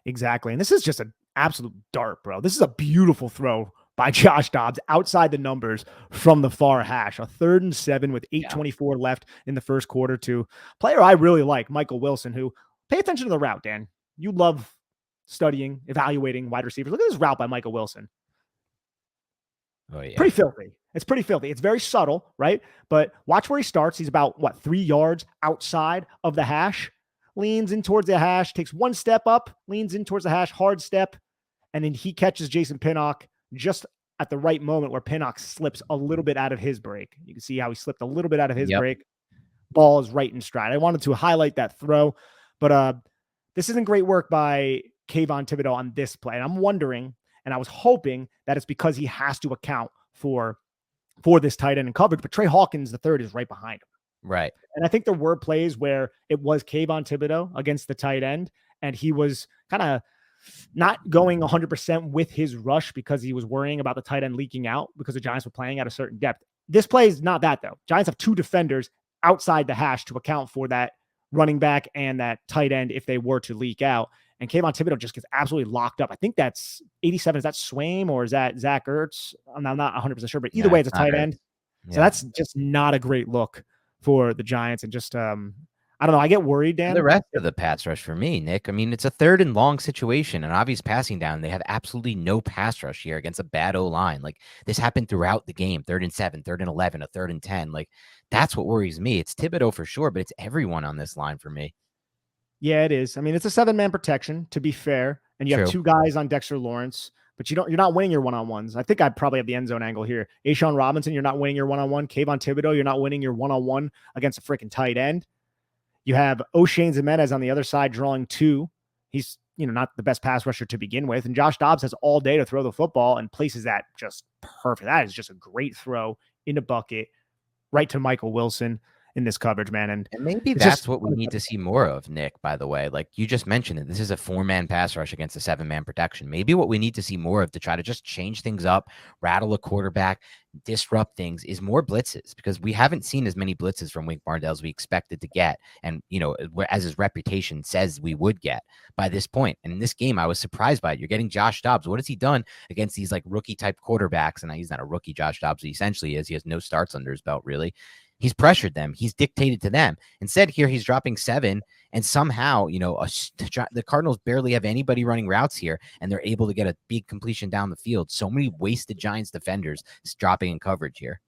Exactly. And this is just an absolute dart, bro. This is a beautiful throw by Josh Dobbs outside the numbers from the far hash. A 3rd and 7 with 8:24 left in the first quarter to player I really like, Michael Wilson, who pay attention to the route, Dan. You love studying, evaluating wide receivers. Look at this route by Michael Wilson. Oh, yeah. Pretty filthy. It's pretty filthy. It's very subtle, right? But watch where he starts. He's about, 3 yards outside of the hash, leans in towards the hash, takes one step up, leans in towards the hash, hard step, and then he catches Jason Pinnock just at the right moment where Pinnock slips a little bit out of his break. You can see how he slipped a little bit out of his break. Ball is right in stride. I wanted to highlight that throw, but this isn't great work by Kayvon Thibodeau on this play. And I'm wondering, and I was hoping that it's because he has to account for this tight end in coverage, but Trey Hawkins, the third, is right behind him. Right. And I think there were plays where it was Kayvon Thibodeau against the tight end, and he was kind of not going 100% with his rush because he was worrying about the tight end leaking out because the Giants were playing at a certain depth. This play is not that, though. Giants have 2 defenders outside the hash to account for that running back and that tight end if they were to leak out. And Kayvon Thibodeau just gets absolutely locked up. I think that's 87. Is that Swaim or is that Zach Ertz? I'm not 100% sure, but either way, it's a tight end. Yeah. So that's just not a great look for the Giants. And just, I don't know. I get worried, Dan. The rest of the pass rush for me, Nick. I mean, it's a 3rd and long situation, an obvious passing down. They have absolutely no pass rush here against a bad O-line. Like, this happened throughout the game. 3rd and 7, 3rd and 11, a 3rd and 10. Like, that's what worries me. It's Thibodeau for sure, but it's everyone on this line for me. Yeah, it is. I mean, it's a 7-man protection, to be fair, and you have 2 guys on Dexter Lawrence, but you're not winning your one-on-ones. I think I'd probably have the end zone angle here. A'Shawn Robinson, you're not winning your one-on-one. Kayvon Thibodeau, you're not winning your one-on-one against a freaking tight end. You have O'Shane Zimenez on the other side drawing 2. He's, not the best pass rusher to begin with. And Josh Dobbs has all day to throw the football and places that just perfect. That is just a great throw in the bucket right to Michael Wilson in this coverage, man. And maybe that's what we need to see more of, Nick, by the way. Like you just mentioned it, this is a 4-man pass rush against a 7-man protection. Maybe what we need to see more of to try to just change things up, rattle a quarterback, disrupt things is more blitzes, because we haven't seen as many blitzes from Wink Martindale as we expected to get. And, as his reputation says we would get by this point. And in this game, I was surprised by it. You're getting Josh Dobbs. What has he done against these like rookie type quarterbacks? And he's not a rookie, Josh Dobbs. He essentially is. He has no starts under his belt, really. He's pressured them. He's dictated to them. Instead, here he's dropping 7, and somehow, the Cardinals barely have anybody running routes here, and they're able to get a big completion down the field. So many wasted Giants defenders dropping in coverage here.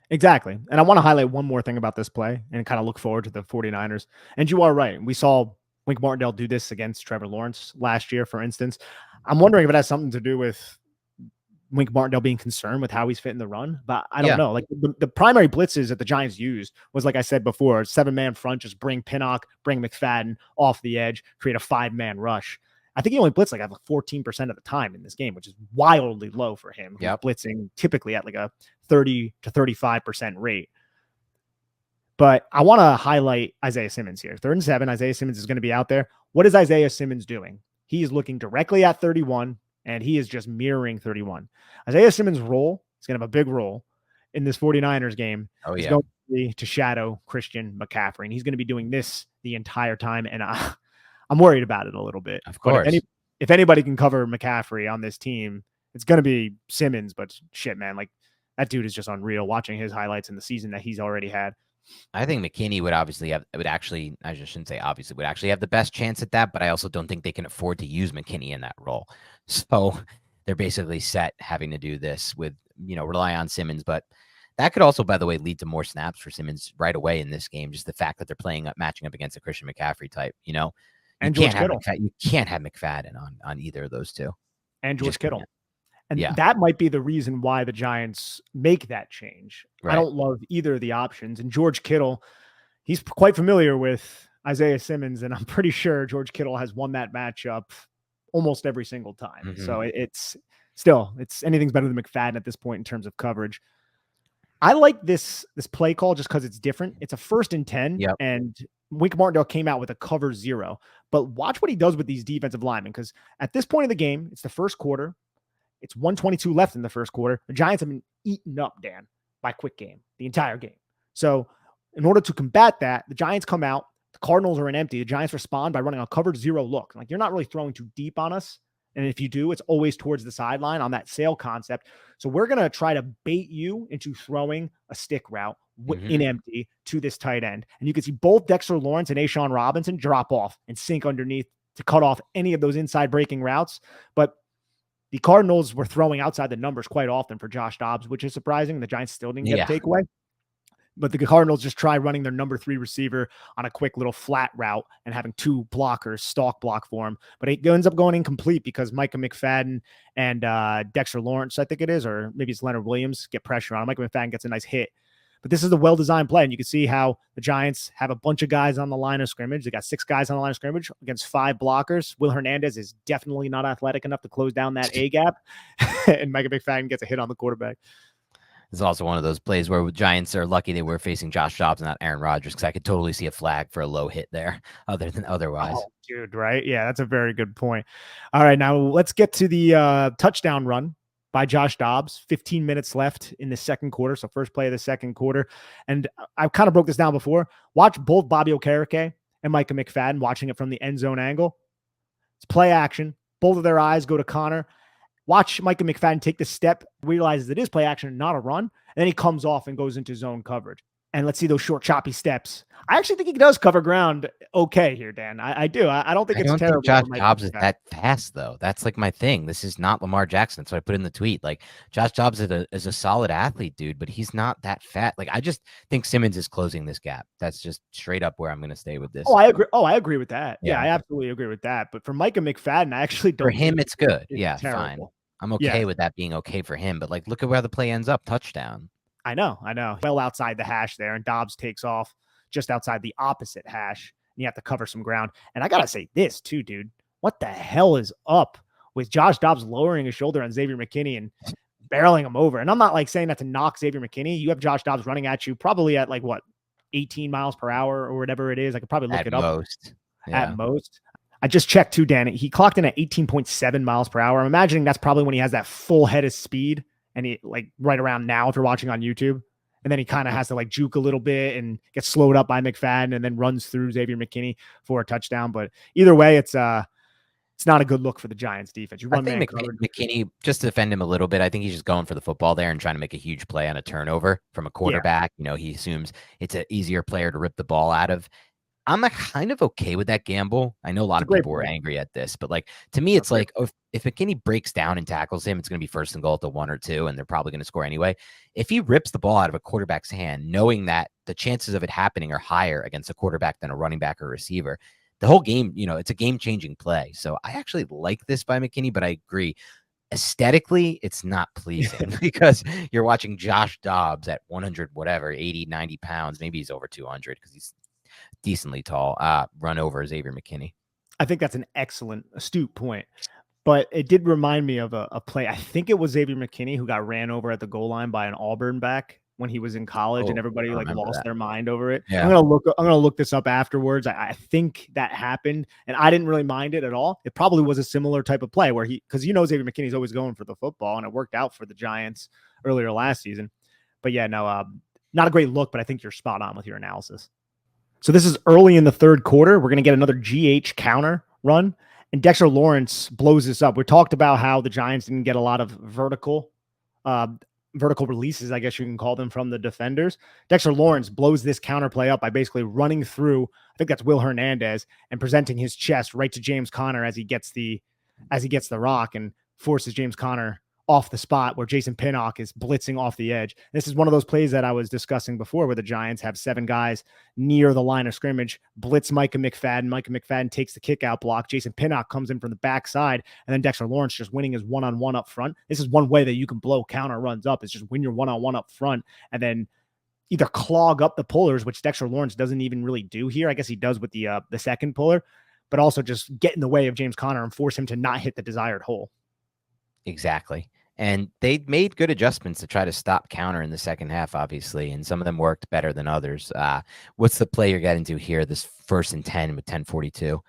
Exactly. And I want to highlight one more thing about this play and kind of look forward to the 49ers. And you are right. We saw Wink Martindale do this against Trevor Lawrence last year, for instance. I'm wondering if it has something to do with Wink Martindale being concerned with how he's fitting the run, but I don't know. Like the primary blitzes that the Giants used was, like I said before, 7-man front, just bring Pinnock, bring McFadden off the edge, create a 5-man rush. I think he only blitzed like 14% of the time in this game, which is wildly low for him. He's blitzing typically at like a 30 to 35% rate. But I want to highlight Isaiah Simmons here. 3rd and 7, Isaiah Simmons is going to be out there. What is Isaiah Simmons doing? He is looking directly at 31. And he is just mirroring 31. Isaiah Simmons' role is going to have a big role in this 49ers game. Oh, He's going to be to shadow Christian McCaffrey. And he's going to be doing this the entire time. And I'm worried about it a little bit. Of course. But if anybody can cover McCaffrey on this team, it's going to be Simmons, but shit, man, like that dude is just unreal watching his highlights in the season that he's already had. I think McKinney would actually, I just shouldn't say obviously, would actually have the best chance at that, but I also don't think they can afford to use McKinney in that role. So they're basically set having to do this with, rely on Simmons. But that could also, by the way, lead to more snaps for Simmons right away in this game. Just the fact that they're matching up against a Christian McCaffrey type, And George Kittle. You can't have McFadden on either of those two. And George Kittle. Can't. And that might be the reason why the Giants make that change. Right. I don't love either of the options. And George Kittle, he's quite familiar with Isaiah Simmons, and I'm pretty sure George Kittle has won that matchup almost every single time. Mm-hmm. So it's anything's better than McFadden at this point in terms of coverage. I like this play call just because it's different. It's a 1st and 10, and Wink Martindale came out with a cover 0. But watch what he does with these defensive linemen, because at this point in the game, it's the first quarter. It's 1:22 left in the first quarter. The Giants have been eaten up, Dan, by quick game the entire game. So in order to combat that, the Giants come out. The Cardinals are in empty. The Giants respond by running a covered 0 look. Like, you're not really throwing too deep on us. And if you do, it's always towards the sideline on that sail concept. So we're going to try to bait you into throwing a stick route in empty to this tight end. And you can see both Dexter Lawrence and A'Shawn Robinson drop off and sink underneath to cut off any of those inside breaking routes. But the Cardinals were throwing outside the numbers quite often for Josh Dobbs, which is surprising. The Giants still didn't get a takeaway. But the Cardinals just try running their number 3 receiver on a quick little flat route and having 2 blockers stalk block for him. But it ends up going incomplete because Micah McFadden and Dexter Lawrence, I think it is, or maybe it's Leonard Williams, get pressure on him. Micah McFadden gets a nice hit. But this is a well-designed play, and you can see how the Giants have a bunch of guys on the line of scrimmage. They got 6 guys on the line of scrimmage against 5 blockers. Will Hernandez is definitely not athletic enough to close down that A-gap, and Micah McFadden gets a hit on the quarterback. It's also one of those plays where Giants are lucky they were facing Josh Dobbs and not Aaron Rodgers, because I could totally see a flag for a low hit there other than otherwise. Oh, dude, right? Yeah, that's a very good point. All right, now let's get to the touchdown run by Josh Dobbs. 15 minutes left in the second quarter, so first play of the second quarter. And I kind of broke this down before. Watch both Bobby Okereke and Micah McFadden watching it from the end zone angle. It's play action. Both of their eyes go to Connor. Watch Micah McFadden take the step, realizes it is play action, not a run, and then he comes off and goes into zone coverage. And let's see those short, choppy steps. I actually think he does cover ground okay here, Dan. I do. I don't think it's terrible. Josh Dobbs is that fast, though. That's like my thing. This is not Lamar Jackson. So I put in the tweet. Like, Josh Dobbs is a solid athlete, dude, but he's not that fat. Like, I just think Simmons is closing this gap. That's just straight up where I'm going to stay with this. Oh, I agree. I agree with that. Yeah, I absolutely agree with that. But for Micah McFadden, I actually don't. For him, it's good. It's terrible. Fine. I'm okay with that being okay for him. But, like, look at where the play ends up. Touchdown. I know. Well outside the hash there, and Dobbs takes off just outside the opposite hash, and you have to cover some ground. And I got to say this too, dude. What the hell is up with Josh Dobbs lowering his shoulder on Xavier McKinney and barreling him over? And I'm not like saying that to knock Xavier McKinney. You have Josh Dobbs running at you probably at like 18 miles per hour or whatever it is. I could probably look it up. At most. I just checked too, Dan. He clocked in at 18.7 miles per hour. I'm imagining that's probably when he has that full head of speed. And he like right around now, if you're watching on YouTube, and then he kind of has to like juke a little bit and get slowed up by McFadden and then runs through Xavier McKinney for a touchdown. But either way, it's not a good look for the Giants defense. You run McKinney, just to defend him a little bit, I think he's just going for the football there and trying to make a huge play on a turnover from a quarterback. Yeah. He assumes it's an easier player to rip the ball out of. I'm kind of okay with that gamble. I know a lot of people were angry at this, but like to me, it's like if McKinney breaks down and tackles him, it's going to be first and goal at the 1 or 2, and they're probably going to score anyway. If he rips the ball out of a quarterback's hand, knowing that the chances of it happening are higher against a quarterback than a running back or receiver, the whole game, it's a game-changing play. So I actually like this by McKinney, but I agree. Aesthetically, it's not pleasing because you're watching Josh Dobbs at 100, 80, 90 pounds. Maybe he's over 200 because he's decently tall, run over Xavier McKinney. I think that's an excellent, astute point. But it did remind me of a play. I think it was Xavier McKinney who got ran over at the goal line by an Auburn back when he was in college, and everybody lost their mind over it. Yeah. I'm gonna look this up afterwards. I think that happened, and I didn't really mind it at all. It probably was a similar type of play where because Xavier McKinney's always going for the football, and it worked out for the Giants earlier last season. But yeah, no, not a great look. But I think you're spot on with your analysis. So this is early in the third quarter. We're going to get another GH counter run. And Dexter Lawrence blows this up. We talked about how the Giants didn't get a lot of uh, vertical releases, I guess you can call them, from the defenders. Dexter Lawrence blows this counterplay up by basically running through, I think that's Will Hernandez, and presenting his chest right to James Conner as he gets the rock and forces James Conner off the spot where Jason Pinnock is blitzing off the edge. This is one of those plays that I was discussing before where the Giants have 7 guys near the line of scrimmage, blitz Micah McFadden. Micah McFadden takes the kick out block. Jason Pinnock comes in from the backside, and then Dexter Lawrence just winning his one-on-one up front. This is one way that you can blow counter runs up, is just win your one-on-one up front and then either clog up the pullers, which Dexter Lawrence doesn't even really do here. I guess he does with the second puller, but also just get in the way of James Conner and force him to not hit the desired hole. Exactly. And they made good adjustments to try to stop counter in the second half, obviously, and some of them worked better than others. What's the play you're getting to here, this 1st and 10 with 10:42?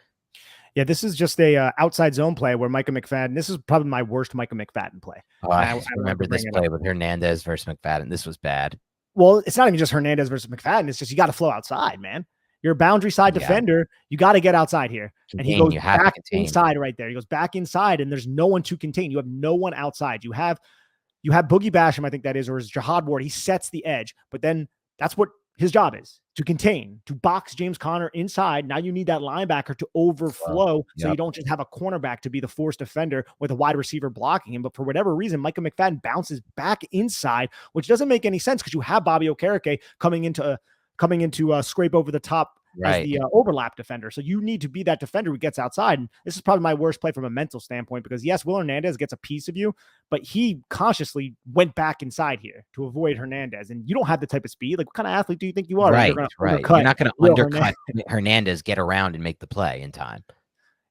Yeah, this is just a outside zone play where Micah McFadden, this is probably my worst Micah McFadden play. Oh, I remember this play with Hernandez versus McFadden. This was bad. Well, it's not even just Hernandez versus McFadden. It's just you got to flow outside, man. You're a boundary side defender. You got to get outside here. And he goes back inside right there. He goes back inside, and there's no one to contain. You have no one outside. You have Boogie Basham, I think that is, or is Jihad Ward. He sets the edge, but then that's what his job is, to contain, to box James Conner inside. Now you need that linebacker to overflow so you don't just have a cornerback to be the forced defender with a wide receiver blocking him. But for whatever reason, Micah McFadden bounces back inside, which doesn't make any sense because you have Bobby Okereke coming into scrape over the top as the overlap defender. So you need to be that defender who gets outside. And this is probably my worst play from a mental standpoint because, yes, Will Hernandez gets a piece of you, but he consciously went back inside here to avoid Hernandez. And you don't have the type of speed. Like, what kind of athlete do you think you are? Right. You're not going to undercut Hernandez, get around, and make the play in time.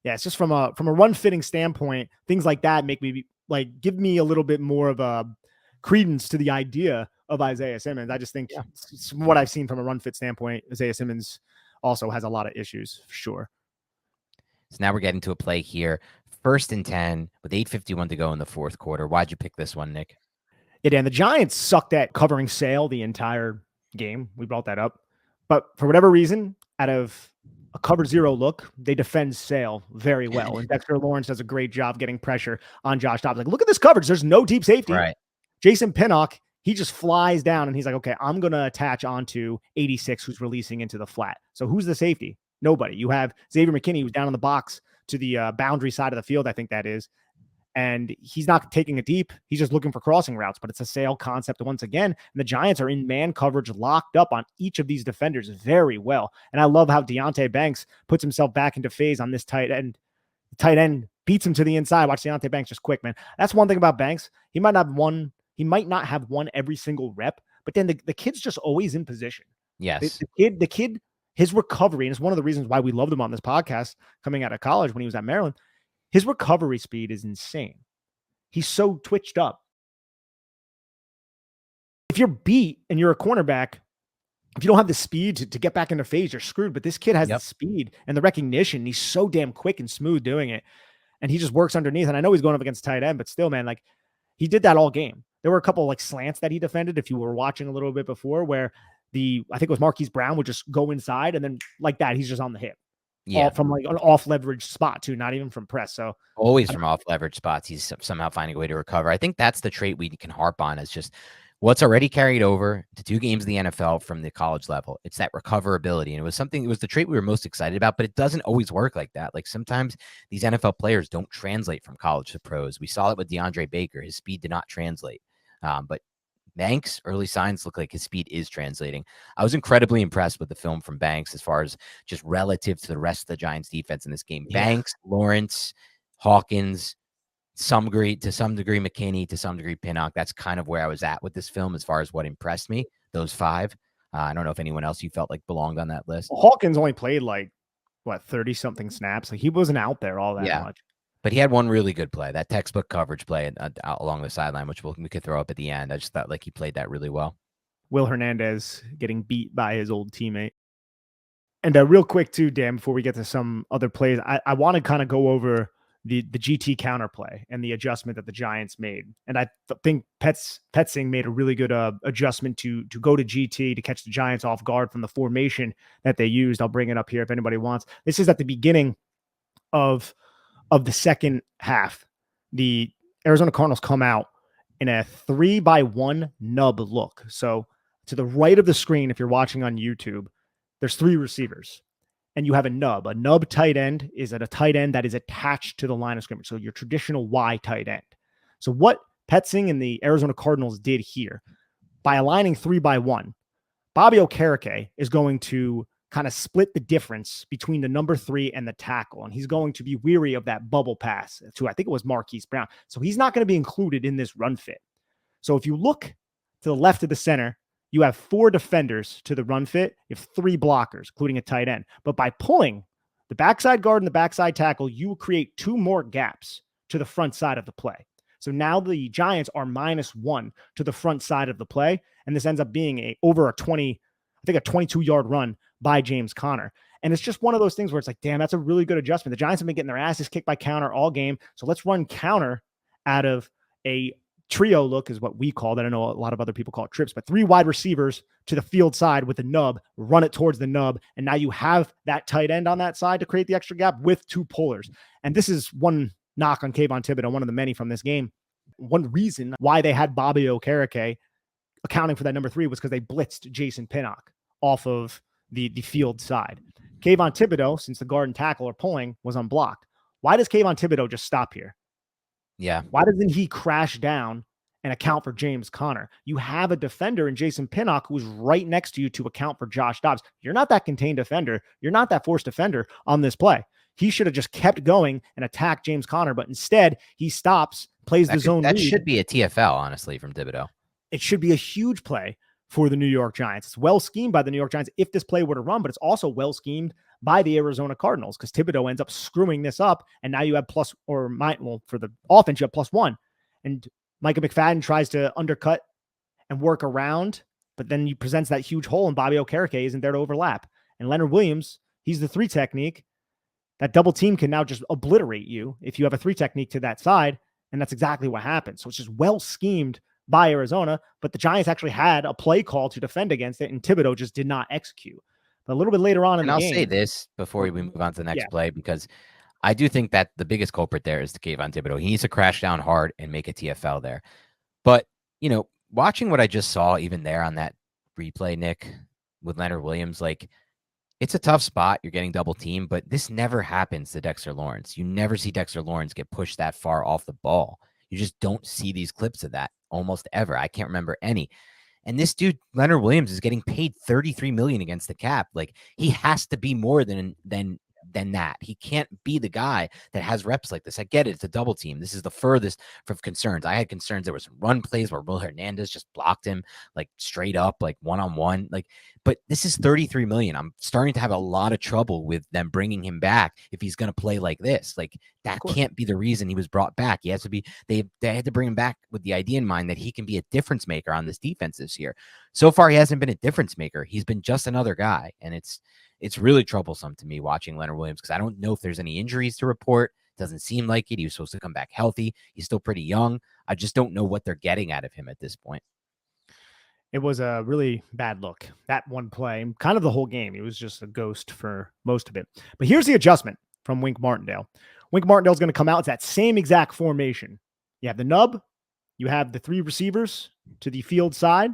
Yeah, it's just from a run fitting standpoint, things like that make me give me a little bit more of a credence to the idea of Isaiah Simmons. I just think from what I've seen from a run fit standpoint, Isaiah Simmons also has a lot of issues for sure. So now we're getting to a play here. 1st and 10 with 8:51 to go in the 4th quarter. Why'd you pick this one, Nick? Yeah, Dan, the Giants sucked at covering Sale the entire game. We brought that up. But for whatever reason, out of a cover 0 look, they defend Sale very well. And Dexter Lawrence does a great job getting pressure on Josh Dobbs. Like, look at this coverage. There's no deep safety. Right. Jason Pinnock, he just flies down and he's like, okay, I'm going to attach onto 86, who's releasing into the flat. So who's the safety? Nobody. You have Xavier McKinney, who's down in the box to the boundary side of the field, I think that is. And he's not taking a deep. He's just looking for crossing routes, but it's a Sale concept once again. And the Giants are in man coverage locked up on each of these defenders very well. And I love how Deonte Banks puts himself back into phase on this tight end. The tight end beats him to the inside. Watch Deonte Banks just quick, man. That's one thing about Banks. He might not have won every single rep, but then the kid's just always in position. Yes. The kid, his recovery, and it's one of the reasons why we loved him on this podcast coming out of college when he was at Maryland. His recovery speed is insane. He's so twitched up. If you're beat and you're a cornerback, if you don't have the speed to get back into phase, you're screwed. But this kid has the speed and the recognition. He's so damn quick and smooth doing it. And he just works underneath. And I know he's going up against tight end, but still, man, like he did that all game. There were a couple like slants that he defended, if you were watching a little bit before, where I think it was Marquise Brown would just go inside and then like that, he's just on the hip. Yeah, from like an off leverage spot too, not even from press. So always from off leverage spots, he's somehow finding a way to recover. I think that's the trait we can harp on, is just what's already carried over to 2 games of the NFL from the college level. It's that recoverability. And it was the trait we were most excited about, but it doesn't always work like that. Like sometimes these NFL players don't translate from college to pros. We saw it with DeAndre Baker. His speed did not translate. But Banks, early signs look like his speed is translating. I was incredibly impressed with the film from Banks as far as just relative to the rest of the Giants defense in this game. Yeah. Banks, Lawrence, Hawkins, to some degree McKinney, to some degree Pinnock. That's kind of where I was at with this film as far as what impressed me, those 5. I don't know if anyone else you felt like belonged on that list. Hawkins only played 30-something snaps. Like he wasn't out there all that much. But he had one really good play, that textbook coverage play out along the sideline, which we could throw up at the end. I just thought like he played that really well. Will Hernandez getting beat by his old teammate. And real quick too, Dan, before we get to some other plays, I want to kind of go over the GT counterplay and the adjustment that the Giants made. And I think Petzing made a really good adjustment to go to GT to catch the Giants off guard from the formation that they used. I'll bring it up here if anybody wants. This is at the beginning of of the second half, the Arizona Cardinals come out in a 3-by-1 nub look. So to the right of the screen, if you're watching on YouTube, there's 3 receivers and you have a nub. A nub tight end is a tight end that is attached to the line of scrimmage. So your traditional Y tight end. So what Petzing and the Arizona Cardinals did here, by aligning 3-by-1, Bobby Okereke is going to kind of split the difference between the number 3 and the tackle. And he's going to be weary of that bubble pass to, I think it was Marquise Brown. So he's not going to be included in this run fit. So if you look to the left of the center, you have 4 defenders to the run fit. You have 3 blockers, including a tight end. But by pulling the backside guard and the backside tackle, you create 2 more gaps to the front side of the play. So now the Giants are -1 to the front side of the play. And this ends up being over a 22-yard run by James Conner. And it's just one of those things where it's like, damn, that's a really good adjustment. The Giants have been getting their asses kicked by counter all game. So let's run counter out of a trio look is what we call it. I know a lot of other people call it trips, but 3 wide receivers to the field side with the nub, run it towards the nub. And now you have that tight end on that side to create the extra gap with 2 pullers. And this is one knock on Kayvon Thibodeaux, one of the many from this game. One reason why they had Bobby Okereke accounting for that number 3 was because they blitzed Jason Pinnock off of the field side. Kayvon Thibodeaux, since the guard and tackle are pulling, was unblocked. Why does Kayvon Thibodeaux just stop here? Yeah. Why doesn't he crash down and account for James Conner? You have a defender in Jason Pinnock who's right next to you to account for Josh Dobbs. You're not that contained defender. You're not that forced defender on this play. He should have just kept going and attacked James Conner, but instead he stops, plays the zone That read. should be a TFL, honestly, from Thibodeaux. It should be a huge play for the New York Giants. It's well schemed by the New York Giants if this play were to run, but it's also well schemed by the Arizona Cardinals because Thibodeaux ends up screwing this up, and now you have for the offense, you have +1. And Micah McFadden tries to undercut and work around, but then he presents that huge hole, and Bobby Okereke isn't there to overlap. And Leonard Williams, he's the 3 technique. That double team can now just obliterate you if you have a 3 technique to that side, and that's exactly what happened. So it's just well schemed by Arizona, but the Giants actually had a play call to defend against it, and Thibodeaux just did not execute. But a little bit later on in the game. And I'll say this before we move on to the next play, because I do think that the biggest culprit there is the Kayvon Thibodeaux. He needs to crash down hard and make a TFL there. But, watching what I just saw even there on that replay, Nick, with Leonard Williams, like, it's a tough spot. You're getting double teamed, but this never happens to Dexter Lawrence. You never see Dexter Lawrence get pushed that far off the ball. You just don't see these clips of that almost ever. I can't remember any. And this dude, Leonard Williams, is getting paid $33 million against the cap. Like, he has to be more than that. He can't be the guy that has reps like this. I get it. It's a double team. This is the furthest from concerns. I had concerns. There were some run plays where Will Hernandez just blocked him like straight up, like one-on-one. But this is $33 million. I'm starting to have a lot of trouble with them bringing him back if he's going to play like this. Like, that can't be the reason he was brought back. He has to be. They had to bring him back with the idea in mind that he can be a difference maker on this defense this year. So far, he hasn't been a difference maker. He's been just another guy, and it's really troublesome to me watching Leonard Williams because I don't know if there's any injuries to report. Doesn't seem like it. He was supposed to come back healthy. He's still pretty young. I just don't know what they're getting out of him at this point. It was a really bad look. That one play, kind of the whole game. He was just a ghost for most of it. But here's the adjustment from Wink Martindale. Wink Martindale's going to come out. It's that same exact formation. You have the nub. You have the 3 receivers to the field side.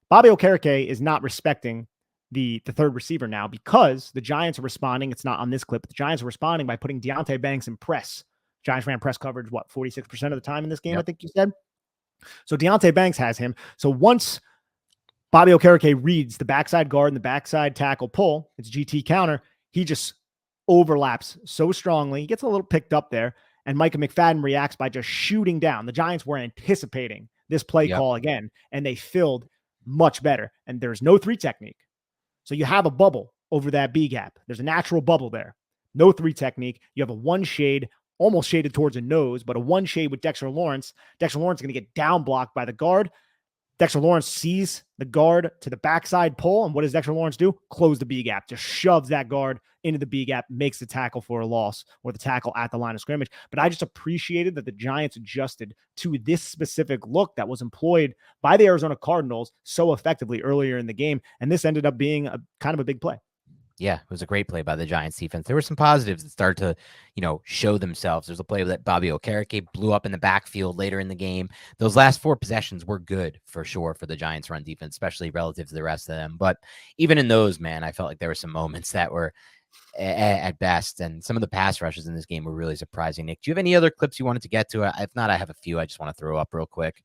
Bobby Okereke is not respecting the 3rd receiver now because the Giants are responding. It's not on this clip, but the Giants are responding by putting Deonte Banks in press. Giants ran press coverage, 46% of the time in this game, yep. I think you said. So Deonte Banks has him. So once Bobby Okereke reads the backside guard and the backside tackle pull, it's GT counter, he just overlaps so strongly. He gets a little picked up there, and Micah McFadden reacts by just shooting down. The Giants were anticipating this play call again, and they filled much better. And there's no 3 technique. So you have a bubble over that B gap. There's a natural bubble there. No 3 technique. You have a 1 shade, almost shaded towards a nose, but a 1 shade with Dexter Lawrence. Dexter Lawrence is going to get down blocked by the guard. Dexter Lawrence sees the guard to the backside pull, and what does Dexter Lawrence do? Close the B gap. Just shoves that guard into the B gap, makes the tackle for a loss or the tackle at the line of scrimmage. But I just appreciated that the Giants adjusted to this specific look that was employed by the Arizona Cardinals so effectively earlier in the game, and this ended up being a kind of a big play. Yeah, it was a great play by the Giants defense. There were some positives that started to, show themselves. There's a play that Bobby Okereke blew up in the backfield later in the game. Those last 4 possessions were good for sure for the Giants run defense, especially relative to the rest of them. But even in those, man, I felt like there were some moments that were at best. And some of the pass rushes in this game were really surprising. Nick, do you have any other clips you wanted to get to? If not, I have a few I just want to throw up real quick.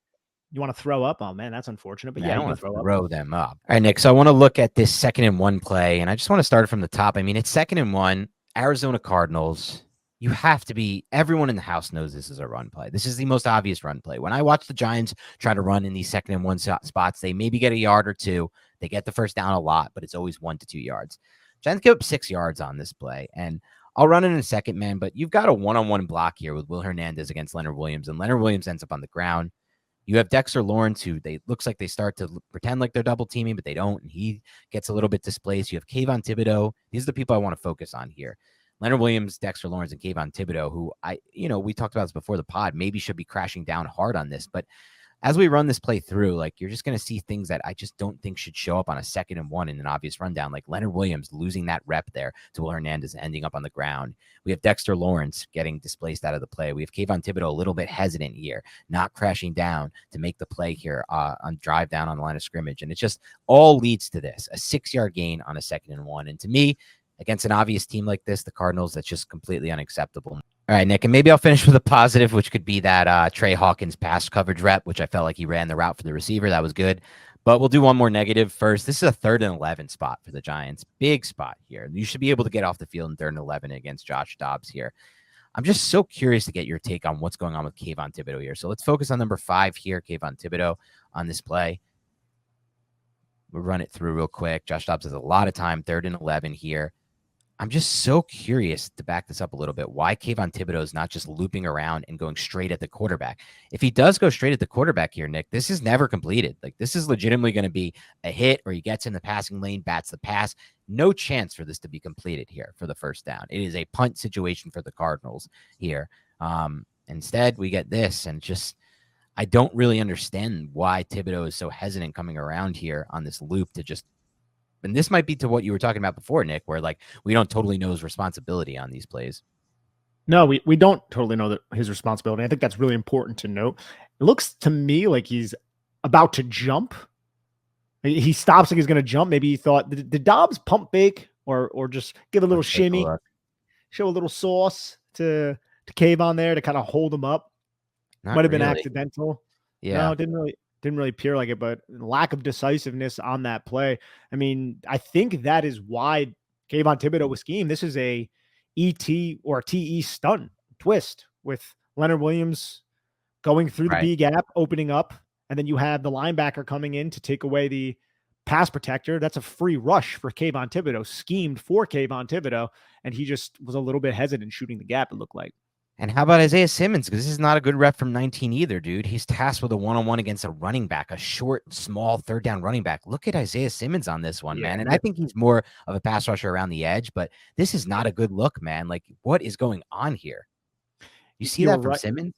You want to throw up? Oh man, that's unfortunate. But Man, yeah, I you don't can want to throw up. throw them up. All right, Nick. So I want to look at this 2nd and 1 play, and I just want to start from the top. I mean, it's 2nd and 1, Arizona Cardinals. You have to be, everyone in the house knows this is a run play. This is the most obvious run play. When I watch the Giants try to run in these 2nd and 1 spots, they maybe get a yard or two. They get the first down a lot, but it's always 1 to 2 yards. Giants give up 6 yards on this play, and I'll run it in a second, man, but you've got a one-on-one block here with Will Hernandez against Leonard Williams, and Leonard Williams ends up on the ground. You have Dexter Lawrence, who looks like they start to pretend like they're double teaming, but they don't, and he gets a little bit displaced. You have Kayvon Thibodeau. These are the people I want to focus on here. Leonard Williams, Dexter Lawrence, and Kayvon Thibodeau, who we talked about this before the pod, maybe should be crashing down hard on this, but as we run this play through, like, you're just going to see things that I just don't think should show up on a 2nd and 1 in an obvious rundown, like Leonard Williams losing that rep there to Will Hernandez ending up on the ground. We have Dexter Lawrence getting displaced out of the play. We have Kayvon Thibodeau a little bit hesitant here, not crashing down to make the play here on drive down on the line of scrimmage. And it just all leads to this, a 6-yard gain on a 2nd and 1. And to me, against an obvious team like this, the Cardinals, that's just completely unacceptable. All right, Nick, and maybe I'll finish with a positive, which could be that Trey Hawkins pass coverage rep, which I felt like he ran the route for the receiver. That was good. But we'll do one more negative first. This is a 3rd and 11 spot for the Giants. Big spot here. You should be able to get off the field in 3rd and 11 against Josh Dobbs here. I'm just so curious to get your take on what's going on with Kayvon Thibodeau here. So let's focus on number 5 here, Kayvon Thibodeau, on this play. We'll run it through real quick. Josh Dobbs has a lot of time, 3rd and 11 here. I'm just so curious, to back this up a little bit, why Kayvon Thibodeau is not just looping around and going straight at the quarterback. If he does go straight at the quarterback here, Nick, this is never completed. Like, this is legitimately going to be a hit, or he gets in the passing lane, bats the pass. No chance for this to be completed here for the first down. It is a punt situation for the Cardinals here. Instead, we get this, and just, I don't really understand why Thibodeau is so hesitant coming around here on this loop to just, and this might be to what you were talking about before, Nick, where like we don't totally know his responsibility on these plays. No, we don't totally know his responsibility. I think that's really important to note. It looks to me like he's about to jump. He stops like he's going to jump. Maybe he thought, did Dobbs pump fake or just give a little shimmy, show a little sauce to Kayvon there to kind of hold him up. Might have been accidental. Yeah, no, it didn't really appear like it, but lack of decisiveness on that play. I mean, I think that is why Kayvon Thibodeau was schemed. This is a ET or TE stunt twist with Leonard Williams going through the B gap, opening up, and then you have the linebacker coming in to take away the pass protector. That's a free rush for Kayvon Thibodeau, schemed for Kayvon Thibodeau, and he just was a little bit hesitant shooting the gap, it looked like. And how about Isaiah Simmons? Because this is not a good rep from 19 either, dude. He's tasked with a one-on-one against a running back, a short, small, 3rd down running back. Look at Isaiah Simmons on this one, man. And I think he's more of a pass rusher around the edge, but this is not a good look, man. Like, what is going on here? You see that from Simmons?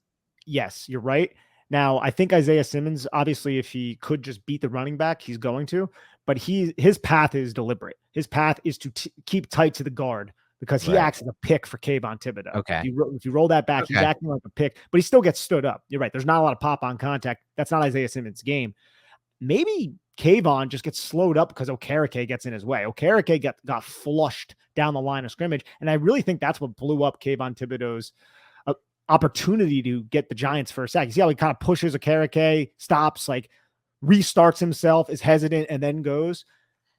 Yes, you're right. Now, I think Isaiah Simmons, obviously, if he could just beat the running back, he's going to, but his path is deliberate. His path is to keep tight to the guard, because he acts as a pick for Kayvon Thibodeau. Okay. If you roll that back, he's acting like a pick, but he still gets stood up. You're right. There's not a lot of pop on contact. That's not Isaiah Simmons' game. Maybe Kayvon just gets slowed up because Okereke gets in his way. Okereke got flushed down the line of scrimmage, and I really think that's what blew up Kayvon Thibodeau's opportunity to get the Giants for a sack. You see how he kind of pushes Okereke, stops, like restarts himself, is hesitant, and then goes.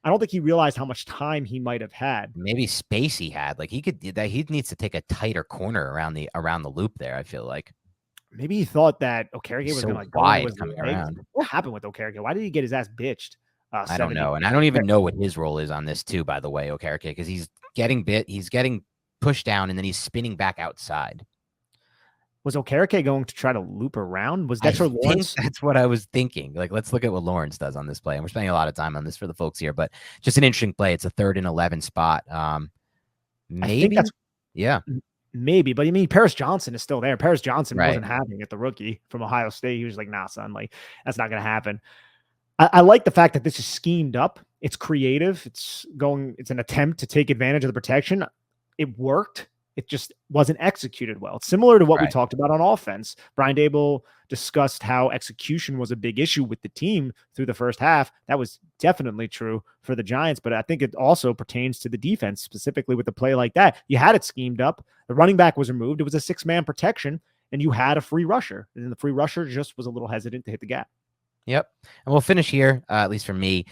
I don't think he realized how much time he might have had. Maybe space he had. Like, he could do that. He needs to take a tighter corner around the loop there, I feel like. Maybe he thought that Okereke was going to go wide coming around. What happened with Okereke? Why did he get his ass bitched? I don't know. And I don't even know what his role is on this too, by the way, Okereke, because he's getting pushed down and then he's spinning back outside. Was Okereke going to try to loop around? Was Dexter Lawrence? That's what I was thinking. Like, let's look at what Lawrence does on this play. And we're spending a lot of time on this for the folks here, but just an interesting play. It's a 3rd and 11 spot. Maybe. Maybe, but I mean, Paris Johnson is still there. Paris Johnson wasn't having it, the rookie from Ohio State. He was like, nah, son, like, that's not going to happen. I like the fact that this is schemed up. It's creative. It's an attempt to take advantage of the protection. It worked. It just wasn't executed well. It's similar to what we Right. talked about on offense. Brian Dable discussed how execution was a big issue with the team through the first half. That was definitely true for the Giants, but I think it also pertains to the defense, specifically with a play like that. You had it schemed up. The running back was removed. It was a 6-man protection, and you had a free rusher. And the free rusher just was a little hesitant to hit the gap. Yep. And we'll finish here, at least for me,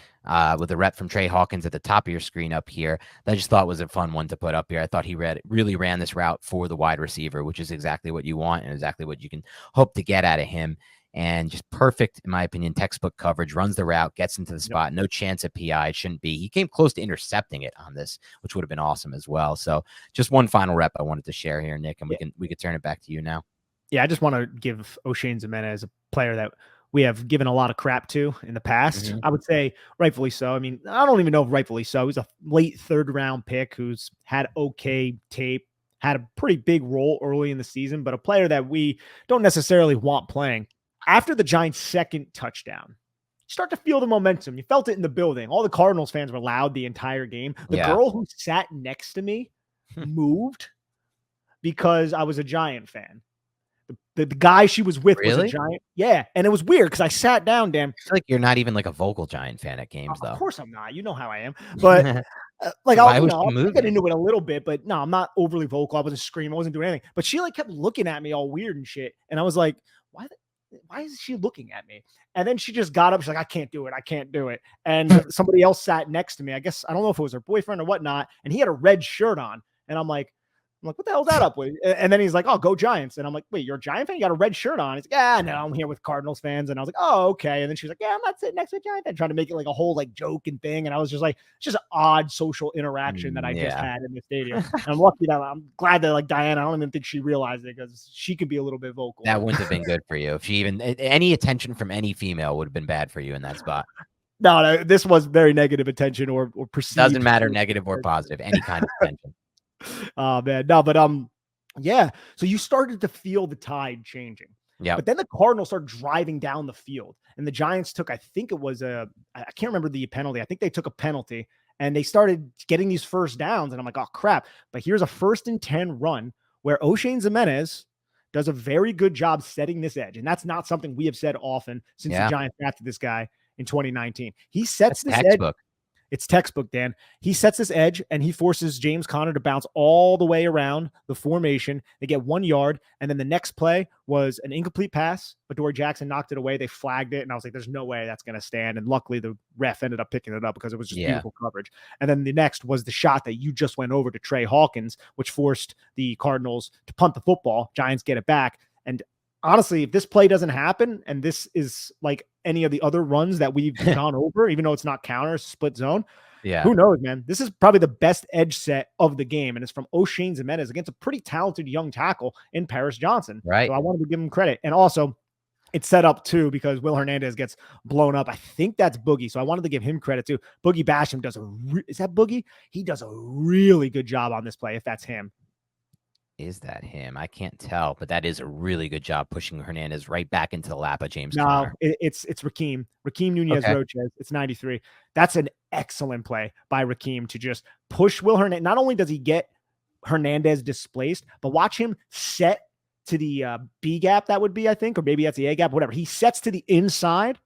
with a rep from Trey Hawkins at the top of your screen up here. That I just thought was a fun one to put up here. I thought he really ran this route for the wide receiver, which is exactly what you want and exactly what you can hope to get out of him. And just perfect, in my opinion, textbook coverage, runs the route, gets into the spot, no chance of PI. It shouldn't be. He came close to intercepting it on this, which would have been awesome as well. So just one final rep I wanted to share here, Nick, and we could turn it back to you now. Yeah, I just want to give Oshane Ximines a player that we have given a lot of crap to in the past. Mm-hmm. I would say rightfully so. I mean, I don't even know if rightfully so. He was a late 3rd-round pick who's had okay tape, had a pretty big role early in the season, but a player that we don't necessarily want playing. After the Giants' second touchdown, you start to feel the momentum. You felt it in the building. All the Cardinals fans were loud the entire game. The girl who sat next to me moved because I was a Giant fan. The guy she was with was a Giant. Yeah. And it was weird because I sat down, Dan. I feel like you're not even like a vocal Giant fan at games, though. Of course I'm not. You know how I am. But I'll get into it a little bit. But no, I'm not overly vocal. I wasn't screaming. I wasn't doing anything. But she like kept looking at me all weird and shit. And I was like, why is she looking at me? And then she just got up. She's like, I can't do it. I can't do it. And somebody else sat next to me. I guess, I don't know if it was her boyfriend or whatnot. And he had a red shirt on. And I'm like, what the hell's that up with? And then he's like, oh, go Giants. And I'm like, wait, you're a Giant fan? You got a red shirt on. He's like, yeah, no, I'm here with Cardinals fans. And I was like, oh, okay. And then she was like, yeah, I'm not sitting next to a Giant fan, trying to make it like a whole like joke and thing. And I was just like, it's just an odd social interaction that I just had in the stadium. And I'm lucky that I'm glad that like Diana, I don't even think she realized it because she could be a little bit vocal. That wouldn't have been good for you. If she even, any attention from any female would have been bad for you in that spot. No, this was very negative attention or perceived. Doesn't matter, negative or positive, any kind of attention. Oh man, no, but yeah. So you started to feel the tide changing. Yeah. But then the Cardinals started driving down the field, and the Giants took, I think it was I can't remember the penalty. I think they took a penalty, and they started getting these first downs. And I'm like, oh crap! But here's a 1st and 10 run where Oshane Ximines does a very good job setting this edge, and that's not something we have said often since the Giants drafted this guy in 2019. He sets this edge. It's textbook, Dan. He sets this edge and he forces James Conner to bounce all the way around the formation. They get 1 yard. And then the next play was an incomplete pass, but Dory Jackson knocked it away. They flagged it. And I was like, there's no way that's going to stand. And luckily the ref ended up picking it up because it was just beautiful coverage. And then the next was the shot that you just went over to Trey Hawkins, which forced the Cardinals to punt the football. Giants get it back. And honestly, if this play doesn't happen and this is like any of the other runs that we've gone over, even though it's not counter, split zone, who knows, man? This is probably the best edge set of the game, and it's from Oshane Ximines against a pretty talented young tackle in Paris Johnson. Right. So I wanted to give him credit. And also, it's set up too because Will Hernandez gets blown up. I think that's Boogie, so I wanted to give him credit too. Boogie Basham does is that Boogie? He does a really good job on this play, if that's him. Is that him? I can't tell, but that is a really good job pushing Hernandez right back into the lap of James Conner. It's Rakeem Nunez Roches. It's 93. That's an excellent play by Rakeem to just push Will Hernandez. Not only does he get Hernandez displaced, but watch him set to the B gap, that would be, I think, or maybe that's the A gap, whatever. He sets to the inside,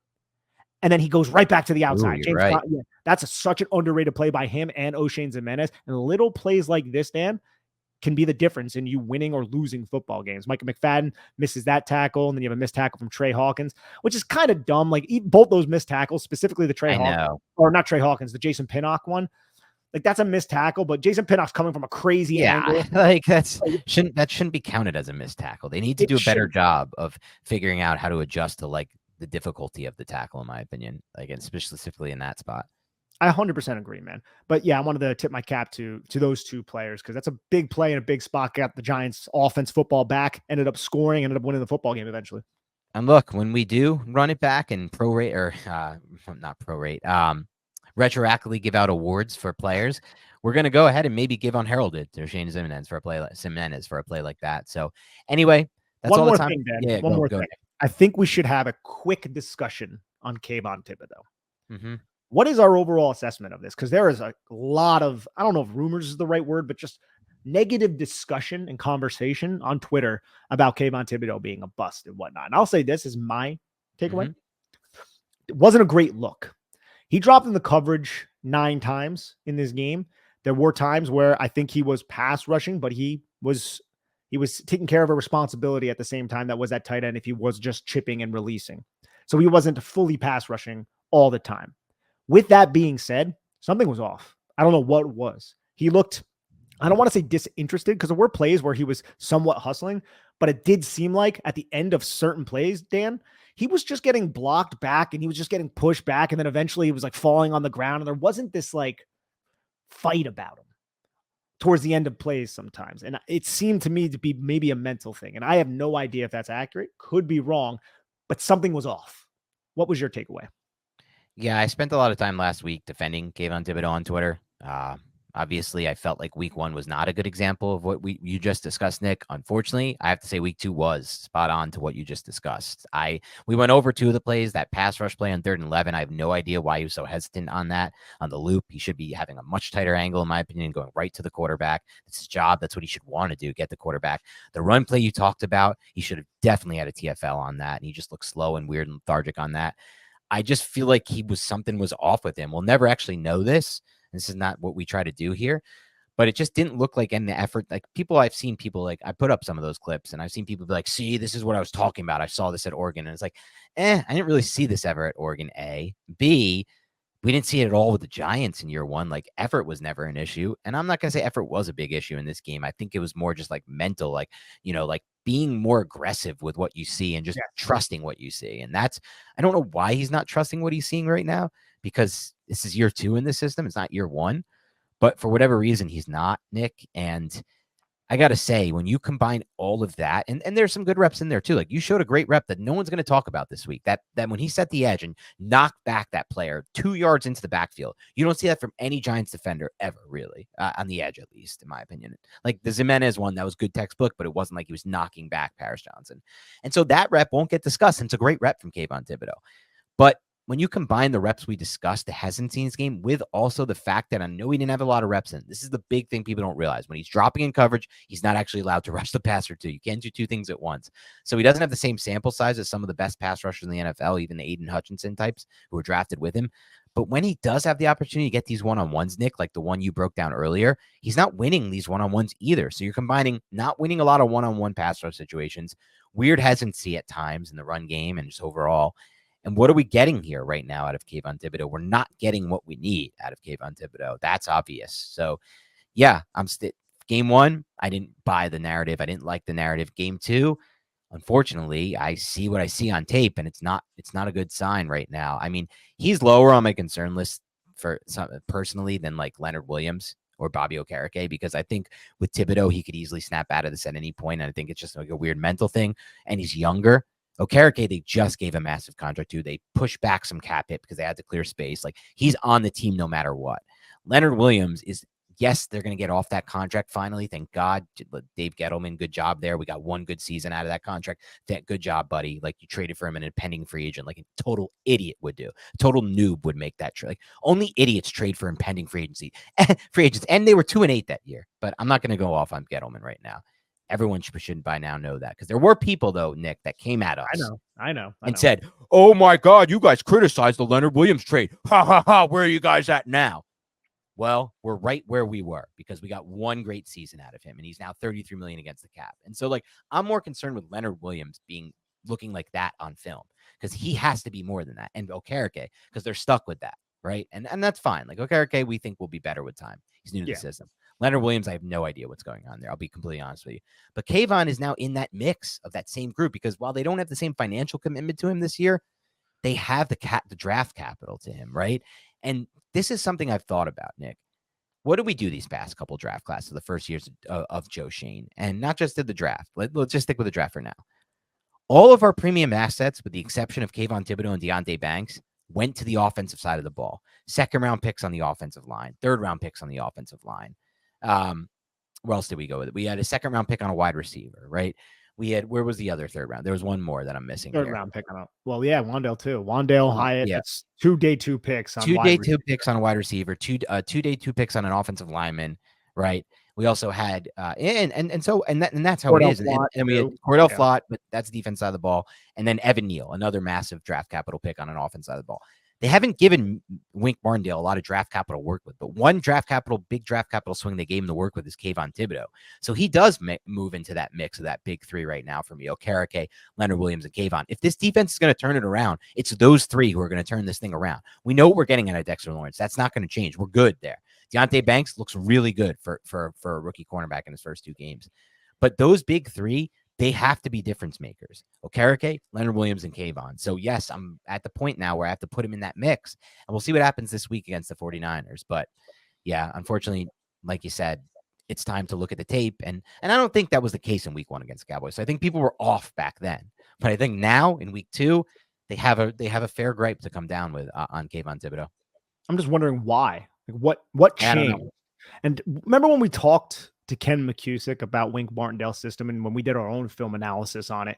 and then he goes right back to the outside. Ooh, right. That's such an underrated play by him and Oshane Ximines. And little plays like this, Dan, can be the difference in you winning or losing football games. Micah McFadden misses that tackle, and then you have a missed tackle from Trey Hawkins, which is kind of dumb. Like both those missed tackles, specifically the not Trey Hawkins, the Jason Pinnock one. Like that's a missed tackle, but Jason Pinnock's coming from a crazy angle. Like that shouldn't be counted as a missed tackle. They need to do a better job of figuring out how to adjust to like the difficulty of the tackle, in my opinion. Like specifically in that spot. I 100% agree, man. But yeah, I wanted to tip my cap to those two players because that's a big play in a big spot. Got the Giants offense football back, ended up scoring, ended up winning the football game eventually. And look, when we do run it back and retroactively give out awards for players, we're going to go ahead and maybe give unheralded to Oshane Ximines for a play like that. So anyway, that's all the time. One more thing. I think we should have a quick discussion on Kayvon Thibodeaux. Mm-hmm. What is our overall assessment of this? Because there is a lot of, I don't know if rumors is the right word, but just negative discussion and conversation on Twitter about Kayvon Thibodeau being a bust and whatnot. And I'll say this is my takeaway. Mm-hmm. It wasn't a great look. He dropped in the coverage 9 times in this game. There were times where I think he was pass rushing, but he was taking care of a responsibility at the same time that was at tight end if he was just chipping and releasing. So he wasn't fully pass rushing all the time. With that being said, something was off. I don't know what it was. He looked, I don't want to say disinterested because there were plays where he was somewhat hustling, but it did seem like at the end of certain plays, Dan, he was just getting blocked back and he was just getting pushed back. And then eventually he was like falling on the ground. And there wasn't this like fight about him towards the end of plays sometimes. And it seemed to me to be maybe a mental thing. And I have no idea if that's accurate, could be wrong, but something was off. What was your takeaway? Yeah, I spent a lot of time last week defending Kayvon Thibodeau on Twitter. Obviously, I felt like week 1 was not a good example of what you just discussed, Nick. Unfortunately, I have to say week 2 was spot on to what you just discussed. We went over 2 of the plays, that pass rush play on 3rd and 11. I have no idea why he was so hesitant on that, on the loop. He should be having a much tighter angle, in my opinion, going right to the quarterback. That's his job. That's what he should want to do, get the quarterback. The run play you talked about, he should have definitely had a TFL on that, and he just looked slow and weird and lethargic on that. I just feel like something was off with him. We'll never actually know this. This is not what we try to do here, but it just didn't look like any effort. Like I've seen people like, I put up some of those clips and I've seen people be like, see, this is what I was talking about. I saw this at Oregon. And it's like, I didn't really see this ever at Oregon. A, B, we didn't see it at all with the Giants in year 1. Like effort was never an issue. And I'm not going to say effort was a big issue in this game. I think it was more just like mental, like, like being more aggressive with what you see and just trusting what you see. And I don't know why he's not trusting what he's seeing right now, because this is year 2 in the system. It's not year 1, but for whatever reason, he's not, Nick. And I got to say, when you combine all of that, and there's some good reps in there too. Like you showed a great rep that no one's going to talk about this week. That when he set the edge and knocked back that player 2 yards into the backfield, you don't see that from any Giants defender ever, really, on the edge, at least, in my opinion. Like the Jimenez one, that was good textbook, but it wasn't like he was knocking back Paris Johnson. And so that rep won't get discussed. And it's a great rep from Kayvon Thibodeau. But when you combine the reps we discussed, the hesitancy in this game, with also the fact that I know he didn't have a lot of reps in, this is the big thing people don't realize. When he's dropping in coverage, he's not actually allowed to rush the passer too. You can't do 2 things at once. So he doesn't have the same sample size as some of the best pass rushers in the NFL, even the Aiden Hutchinson types who were drafted with him. But when he does have the opportunity to get these one-on-ones, Nick, like the one you broke down earlier, he's not winning these one-on-ones either. So you're combining not winning a lot of one-on-one pass rush situations, weird hesitancy at times in the run game and just overall. And what are we getting here right now out of Kayvon Thibodeau? We're not getting what we need out of Kayvon Thibodeau. That's obvious. So, yeah, game 1, I didn't buy the narrative. I didn't like the narrative. Game 2, unfortunately, I see what I see on tape, and it's not a good sign right now. I mean, he's lower on my concern list for personally than like Leonard Williams or Bobby Okereke, because I think with Thibodeau, he could easily snap out of this at any point, and I think it's just like a weird mental thing, and he's younger. Okereke, they just gave a massive contract to. They pushed back some cap hit because they had to clear space. Like he's on the team no matter what. Leonard Williams is, yes, they're going to get off that contract finally. Thank God. Dave Gettleman, good job there. We got 1 good season out of that contract. Good job, buddy. Like you traded for him in a pending free agent, like a total idiot would do. A total noob would make that trade. Like only idiots trade for impending free agents. And they were 2-8 that year. But I'm not going to go off on Gettleman right now. Everyone should by now know that, because there were people, though, Nick, that came at us. I know. And said, oh, my God, you guys criticized the Leonard Williams trade. Ha, ha, ha. Where are you guys at now? Well, we're right where we were, because we got 1 great season out of him, and he's now $33 million against the cap. And so, like, I'm more concerned with Leonard Williams looking like that on film, because he has to be more than that. And Okereke, because they're stuck with that, right? And that's fine. Like, Okereke, we think will be better with time. He's new to the system. Leonard Williams, I have no idea what's going on there. I'll be completely honest with you. But Kayvon is now in that mix of that same group, because while they don't have the same financial commitment to him this year, they have the draft capital to him, right? And this is something I've thought about, Nick. What do we do these past couple draft classes, the first years of Joe Schoen, and not just did the draft? Let's just stick with the draft for now. All of our premium assets, with the exception of Kayvon Thibodeau and Deonte Banks, went to the offensive side of the ball. 2nd-round picks on the offensive line, 3rd-round picks on the offensive line. Where else did we go with it? We had a 2nd-round pick on a wide receiver, right? where was the other third round? There was one more that I'm missing Third here. round pick on up. Well, yeah, Wandale too. Wandale Hyatt. Yeah. That's 2 day 2 picks on Two wide day receiver. 2 picks on a wide receiver, two day 2 picks on an offensive lineman, right? We also had and that's how Cordell it is. And we had too. Cordell Yeah. Flott, but that's defense side of the ball, and then Evan Neal, another massive draft capital pick on an offense side of the ball. They haven't given Wink Martindale a lot of draft capital to work with, but one big draft capital swing they gave him to work with is Kayvon Thibodeau. So he does move into that mix of that big three right now for me. Okereke, Leonard Williams, and Kayvon. If this defense is going to turn it around, it's those three who are going to turn this thing around. We know what we're getting out of Dexter Lawrence. That's not going to change. We're good there. Deonte Banks looks really good for a rookie cornerback in his first 2 games. But those big three, they have to be difference makers. Okereke, Leonard Williams, and Kayvon. So, yes, I'm at the point now where I have to put him in that mix. And we'll see what happens this week against the 49ers. But, yeah, unfortunately, like you said, it's time to look at the tape. And I don't think that was the case in week 1 against the Cowboys. So I think people were off back then. But I think now in week 2, they have a fair gripe to come down with on Kayvon Thibodeau. I'm just wondering why. Like what changed? And remember when we talked to Ken McCusick about Wink Martindale's system, and when we did our own film analysis on it,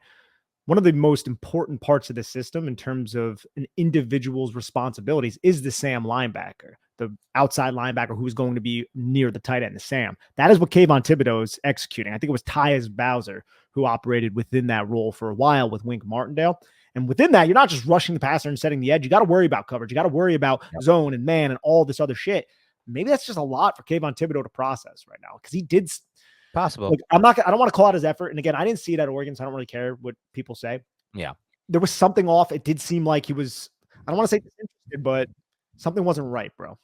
one of the most important parts of the system in terms of an individual's responsibilities is the Sam linebacker, the outside linebacker who's going to be near the tight end, the Sam. That is what Kayvon Thibodeau is executing. I think it was Tyus Bowser who operated within that role for a while with Wink Martindale. And within that, you're not just rushing the passer and setting the edge. You got to worry about coverage. You got to worry about zone and man and all this other shit. Maybe that's just a lot for Kayvon Thibodeau to process right now because he did. Possible. Like, I don't want to call out his effort. And again, I didn't see it at Oregon, so I don't really care what people say. Yeah. There was something off. It did seem like he was, I don't want to say disinterested, but something wasn't right, bro.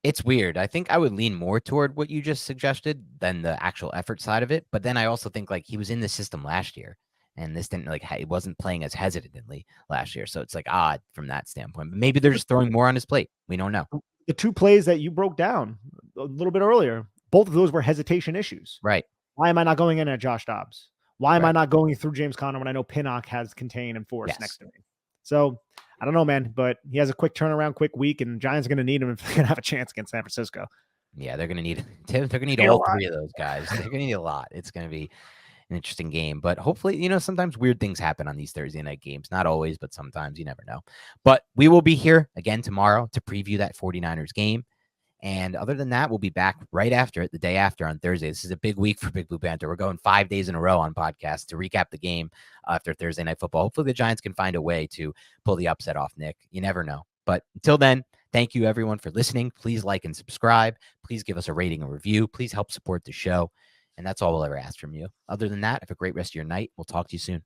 It's weird. I think I would lean more toward what you just suggested than the actual effort side of it. But then I also think like he was in the system last year. And this didn't it wasn't playing as hesitantly last year. So it's like odd from that standpoint. But maybe they're just throwing more on his plate. We don't know. The 2 plays that you broke down a little bit earlier, both of those were hesitation issues. Right. Why am I not going in at Josh Dobbs? Why am I not going through James Conner when I know Pinnock has Contain and Force next to me? So I don't know, man, but he has a quick turnaround, quick week, and Giants are going to need him if they're going to have a chance against San Francisco. Yeah, they're going to need all 3 of those guys. They're going to need a lot. It's going to be an interesting game, but hopefully, sometimes weird things happen on these Thursday night games. Not always, but sometimes. You never know. But we will be here again tomorrow to preview that 49ers game. And other than that, we'll be back right after it, the day after on Thursday. This is a big week for Big Blue Panther. We're going 5 days in a row on podcast to recap the game after Thursday Night Football. Hopefully the Giants can find a way to pull the upset off, Nick. You never know. But until then, thank you everyone for listening. Please like and subscribe. Please give us a rating and review. Please help support the show. And that's all we'll ever ask from you. Other than that, have a great rest of your night. We'll talk to you soon.